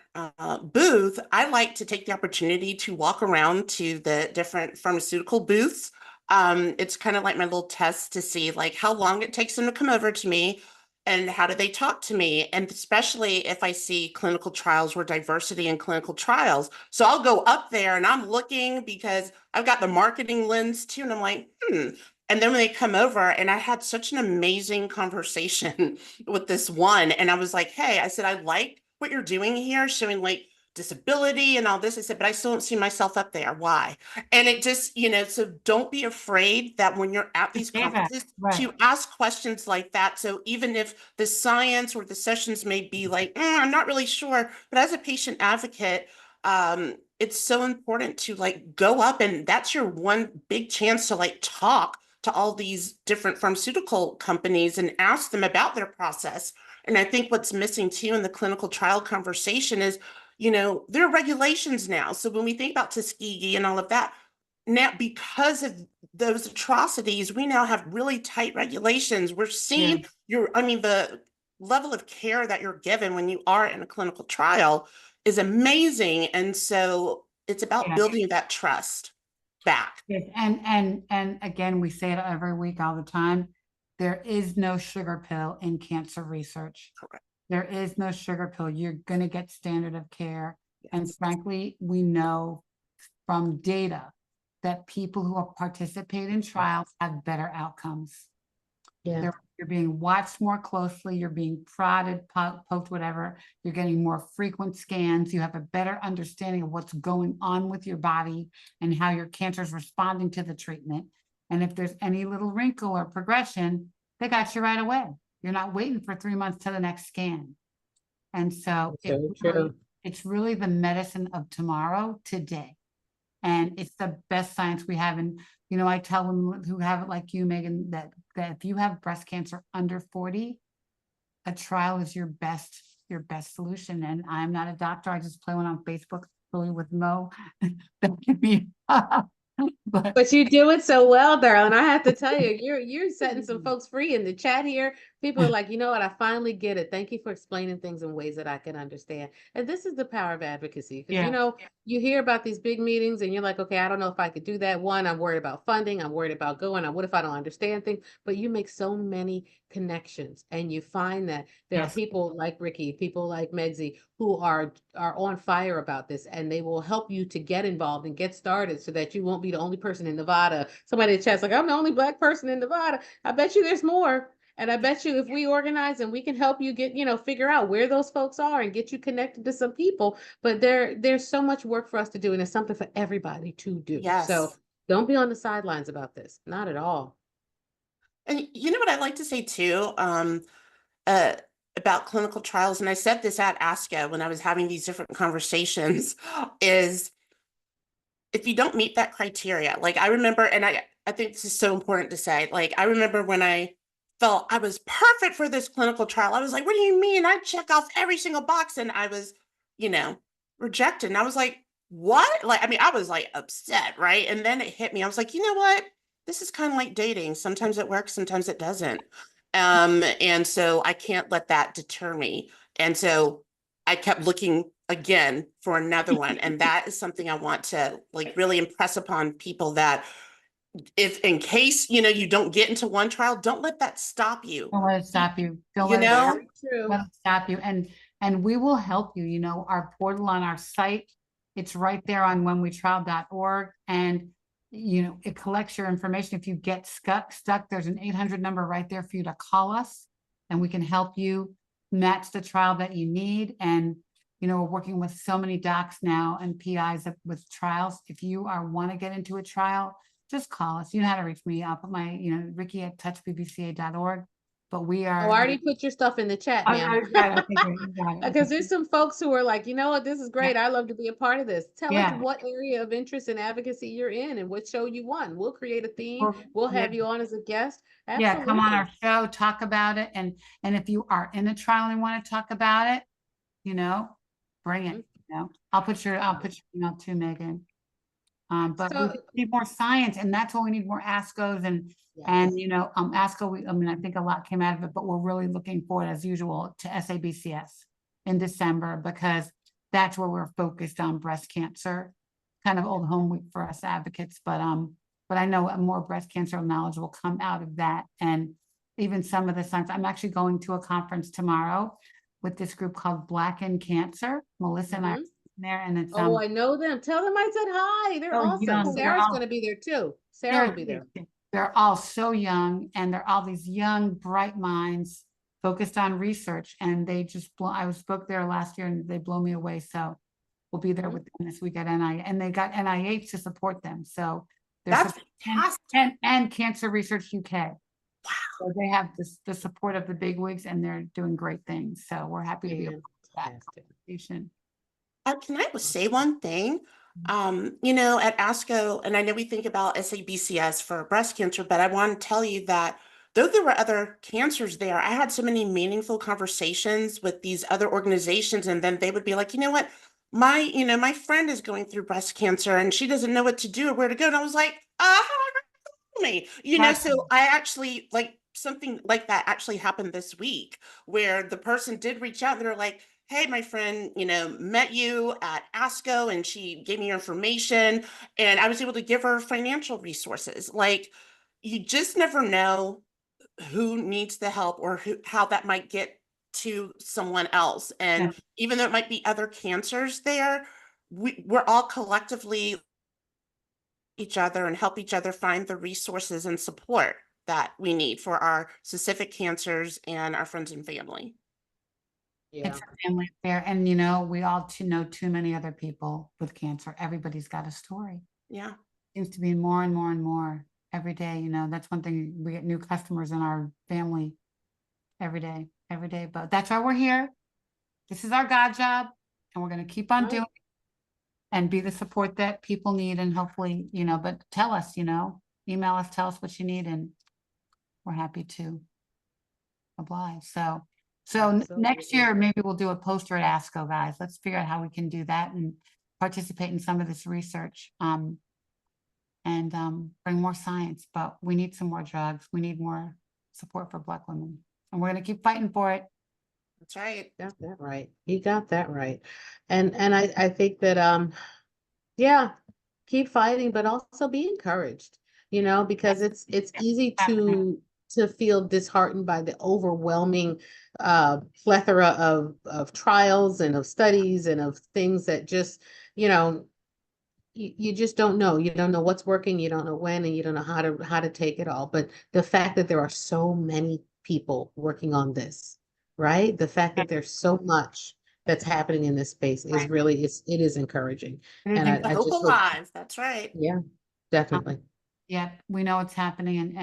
Speaker 3: booth, I like to take the opportunity to walk around to the different pharmaceutical booths. It's kind of like my little test to see like how long it takes them to come over to me and how do they talk to me, and especially if I see clinical trials or diversity in clinical trials. So I'll go up there and I'm looking because I've got the marketing lens too, and I'm like, And then when they come over, and I had such an amazing conversation with this one, and I was like, hey, I said, I like what you're doing here, showing like disability and all this. I said, but I still don't see myself up there. Why? And it just, so don't be afraid that when you're at these conferences to ask questions like that. So even if the science or the sessions may be like, I'm not really sure, but as a patient advocate, it's so important to like go up, and that's your one big chance to like talk to all these different pharmaceutical companies and ask them about their process. And I think what's missing too in the clinical trial conversation is, there are regulations now. So when we think about Tuskegee and all of that, now because of those atrocities, we now have really tight regulations. We're seeing the level of care that you're given when you are in a clinical trial is amazing. And so it's about building that trust back.
Speaker 1: Yes. And again, we say it every week, all the time. There is no sugar pill in cancer research.
Speaker 3: Correct.
Speaker 1: There is no sugar pill. You're going to get standard of care.
Speaker 3: Yes.
Speaker 1: And frankly, we know from data that people who participate in trials have better outcomes.
Speaker 2: Yeah.
Speaker 1: You're being watched more closely. You're being prodded, poked, whatever. You're getting more frequent scans. You have a better understanding of what's going on with your body and how your cancer is responding to the treatment. And if there's any little wrinkle or progression, they got you right away. You're not waiting for 3 months to the next scan. And so it's really the medicine of tomorrow, today. And it's the best science we have. And, I tell women who have it like you, Megan, that if you have breast cancer under 40, a trial is your best solution. And I'm not a doctor. I just play one on Facebook. actually with Mo. That can be, but
Speaker 2: But you do it so well, darling. I have to tell you, you're setting some folks free in the chat here. People are like, you know what? I finally get it. Thank you for explaining things in ways that I can understand. And this is the power of advocacy. Because
Speaker 1: Yeah.
Speaker 2: you know, you hear about these big meetings and you're like, okay, I don't know if I could do that. One, I'm worried about funding. I'm worried about going. What if I don't understand things? But you make so many connections and you find that there are
Speaker 1: Yes.
Speaker 2: people like Ricky, people like Megsy, who are on fire about this, and they will help you to get involved and get started so that you won't be the only person in Nevada. Somebody in the chat's like, I'm the only Black person in Nevada. I bet you there's more. And I bet you if we organize and we can help you get, figure out where those folks are and get you connected to some people. But there's so much work for us to do, and it's something for everybody to do. So
Speaker 3: Yes.
Speaker 2: don't be on the sidelines about this. Not at all.
Speaker 3: And you know what I'd like to say too, uh, about clinical trials, and I said this at ASCO when I was having these different conversations, is if you don't meet that criteria, like I remember, and I think this is so important to say, like I remember when I felt I was perfect for this clinical trial, I was like, what do you mean? I check off every single box, and I was, you know, rejected. And I was like, what? Like, I mean, I was like upset, right? And then it hit me. I was like, you know what? This is kind of like dating. Sometimes it works, sometimes it doesn't. And so I can't let that deter me. And so I kept looking again for another one. And that is something I want to like really impress upon people, that if in case, you don't get into one trial, don't let that stop you.
Speaker 1: Don't let it stop you. Don't
Speaker 3: You
Speaker 1: let it
Speaker 3: know?
Speaker 2: True.
Speaker 1: let it stop you. And we will help you. Our portal on our site, it's right there on whenwetrial.org. And it collects your information. If you get stuck, there's an 800 number right there for you to call us, and we can help you match the trial that you need. And we're working with so many docs now and PIs with trials. If you want to get into a trial, just call us. You know how to reach me. I'll put my, Ricky@touchbbca.org. But we
Speaker 2: Oh,
Speaker 1: are.
Speaker 2: I already put your stuff in the chat, ma'am. Because there's some folks who are like, you know what, this is great. I love to be a part of this. Tell us
Speaker 1: Yeah.
Speaker 2: what area of interest and advocacy you're in and what show you want. We'll create a theme.
Speaker 1: Or-
Speaker 2: We'll
Speaker 1: yeah.
Speaker 2: have you on as a guest.
Speaker 1: Yeah, come on
Speaker 2: Absolutely.
Speaker 1: our show, talk about it. And if you are in a trial and want to talk about it, bring it. I'll put your email too, Megan. But we
Speaker 2: So,
Speaker 1: need more science, and that's what we need, more ASCOs and ASCO, I think a lot came out of it, but we're really looking forward, as usual, to SABCS in December, because that's where we're focused on breast cancer, kind of old home week for us advocates, but I know more breast cancer knowledge will come out of that. And even some of the science, I'm actually going to a conference tomorrow with this group called Black in Cancer. Melissa and I are there, and it's
Speaker 2: oh, I know them. Tell them I said hi. They're
Speaker 1: so
Speaker 2: awesome.
Speaker 1: young.
Speaker 2: Sarah's going to be there too. Sarah will be there.
Speaker 1: They're all so young, and they're all these young, bright minds focused on research. And they just I spoke there last year, and they blow me away. So we'll be there with them this week at NIH, and they got NIH to support them. So
Speaker 3: That's fantastic.
Speaker 1: and Cancer Research UK. So they have the support of the bigwigs, and they're doing great things. So we're happy to be a part of that conversation.
Speaker 3: Can I say one thing? At ASCO, and I know we think about SABCS for breast cancer, but I want to tell you that though there were other cancers there, I had so many meaningful conversations with these other organizations, and then they would be like, you know what, my friend is going through breast cancer and she doesn't know what to do or where to go. And I was like, me, so I actually like something like that actually happened this week, where the person did reach out and they're like, hey, my friend, met you at ASCO and she gave me your information, and I was able to give her financial resources. Like, you just never know who needs the help, or how that might get to someone else. And even though it might be other cancers there, we're all collectively each other and help each other find the resources and support that we need for our specific cancers and our friends and family.
Speaker 1: It's a family affair. And we all know too many other people with cancer. Everybody's got a story.
Speaker 3: Yeah.
Speaker 1: Seems to be more and more and more every day. That's one thing, we get new customers in our family every day. But that's why we're here. This is our God job, and we're going to keep on doing it and be the support that people need. And hopefully, but tell us, email us, tell us what you need, and we're happy to oblige. So next year, maybe we'll do a poster at ASCO, guys. Let's figure out how we can do that. And participate in some of this research, and bring more science, but we need some more drugs. We need more support for Black women, and we're going to keep fighting for it.
Speaker 3: That's right.
Speaker 2: Got that right. You got that right. And I think that yeah, keep fighting, but also be encouraged, because it's easy to feel disheartened by the overwhelming plethora of trials and of studies and of things that just, you just don't know. You don't know what's working, you don't know when, and you don't know how to take it all. But the fact that there are so many people working on this, right? The fact that there's so much that's happening in this space is
Speaker 1: Right.
Speaker 2: really, it is encouraging.
Speaker 1: It is
Speaker 2: And
Speaker 3: The
Speaker 2: I
Speaker 3: hope
Speaker 2: just hope,
Speaker 3: alive. That's right.
Speaker 2: yeah, definitely.
Speaker 1: Yeah, we know it's happening,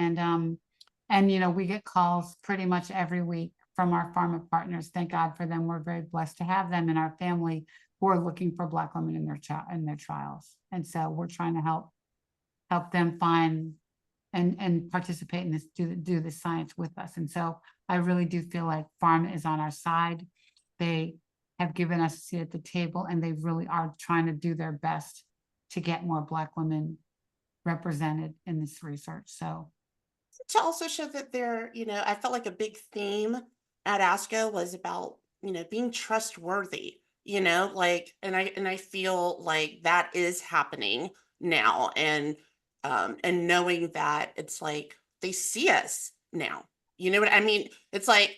Speaker 1: and we get calls pretty much every week from our pharma partners. Thank God for them. We're very blessed to have them in our family who are looking for Black women in their trials. And so we're trying to help them find and participate in this, do the science with us. And so I really do feel like pharma is on our side. They have given us a seat at the table, and they really are trying to do their best to get more Black women represented in this research. So
Speaker 3: To also show that I felt like a big theme at ASCO was about, being trustworthy, like, and I feel like that is happening now. And knowing that it's like they see us now. You know what I mean? It's like,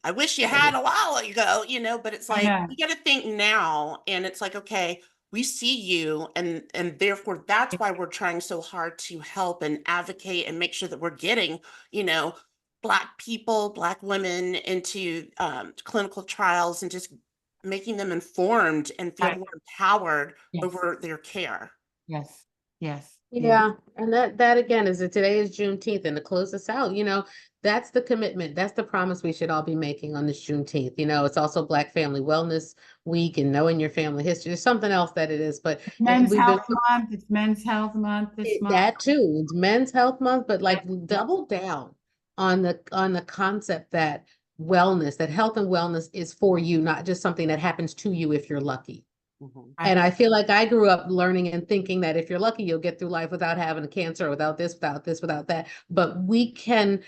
Speaker 3: I wish you had a while ago, but it's
Speaker 1: I
Speaker 3: like
Speaker 1: know.
Speaker 3: you got to think now, and it's like, okay, we see you, and therefore that's why we're trying so hard to help and advocate and make sure that we're getting, you know, Black people, Black women into clinical trials, and just making them informed and feel
Speaker 1: Right.
Speaker 3: more empowered
Speaker 1: Yes.
Speaker 3: over their care.
Speaker 1: Yes. Yes.
Speaker 2: Yeah, and that again is that today is Juneteenth, and to close this out, that's the commitment, that's the promise we should all be making on this Juneteenth. It's also Black Family Wellness Week and knowing your family history. There's something else that it is, but
Speaker 1: Men's
Speaker 2: we've been
Speaker 1: Health Month. It's Men's Health Month this month.
Speaker 2: that too. It's Men's Health Month, but like double down on the concept that wellness, that health and wellness is for you, not just something that happens to you if you're lucky. And I feel like I grew up learning and thinking that if you're lucky, you'll get through life without having a cancer, without this, without that. But we can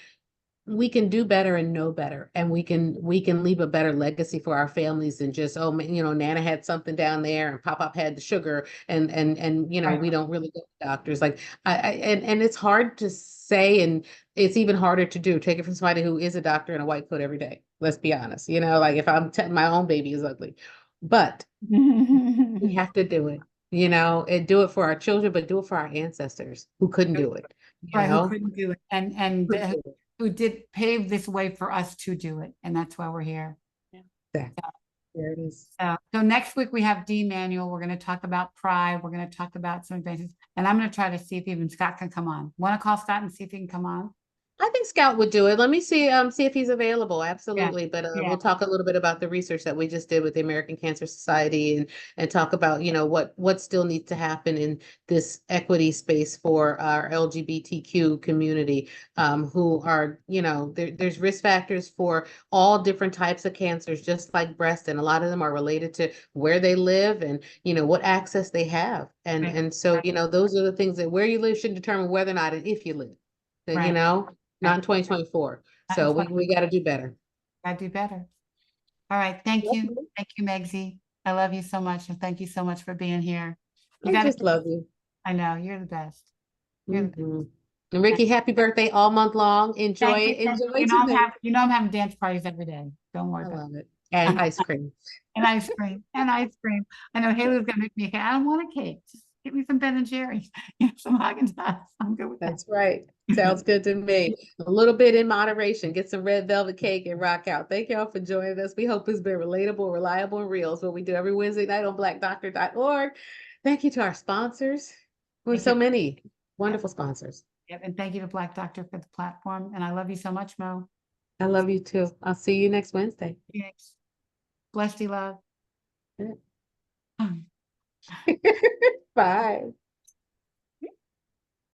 Speaker 2: do better and know better, and we can leave a better legacy for our families than just, oh man, Nana had something down there and Pop had the sugar, and
Speaker 1: Right.
Speaker 2: we don't really go to doctors. Like and it's hard to say, and it's even harder to do. Take it from somebody who is a doctor in a white coat every day. Let's be honest. Like if my own baby is ugly, but we have to do it. And do it for our children, but do it for our ancestors who couldn't do it.
Speaker 1: Right, who couldn't do it, and
Speaker 2: Couldn't do it.
Speaker 1: who did pave this way for us to do it, and that's why we're here.
Speaker 2: There it is.
Speaker 1: So next week we have D Manual. We're going to talk about Pride. We're going to talk about some advances, and I'm going to try to see if even Scott can come on. Want to call Scott and see if he can come on?
Speaker 2: I think Scout would do it. Let me see if he's available. Absolutely. But we'll talk a little bit about the research that we just did with the American Cancer Society, and talk about, what still needs to happen in this equity space for our LGBTQ community, who are, there's risk factors for all different types of cancers, just like breast, and a lot of them are related to where they live and, what access they have. And so, those are the things that where you live should determine whether or not and if you live.
Speaker 1: Right.
Speaker 2: Not in 2024. So we got to do better.
Speaker 1: Gotta do better. All right. Thank you. Thank you, Megzy. I love you so much. And thank you so much for being here.
Speaker 2: I just love you.
Speaker 1: I know, you're the best. You're the best.
Speaker 2: And Ricky, happy birthday all month long. Enjoy it. Enjoy today.
Speaker 1: I'm having dance parties every day. Don't worry
Speaker 2: I
Speaker 1: about
Speaker 2: love it. And ice cream.
Speaker 1: And ice cream. And ice cream. I know Haley's gonna make me a cake. I don't want a cake. Just give me some Ben and Jerry's. Some Haagen-Dazs. I'm good with that.
Speaker 2: That's right. Sounds good to me. A little bit in moderation. Get some red velvet cake and rock out. Thank y'all for joining us. We hope it's been relatable, reliable, and real. It's what we do every Wednesday night on blackdoctor.org. Thank you to our sponsors. We're so many wonderful sponsors.
Speaker 1: Yep. And thank you to Black Doctor for the platform. And I love you so much, Mo.
Speaker 2: I love you too. I'll see you next Wednesday.
Speaker 1: Yes. Bless you, love.
Speaker 2: Bye.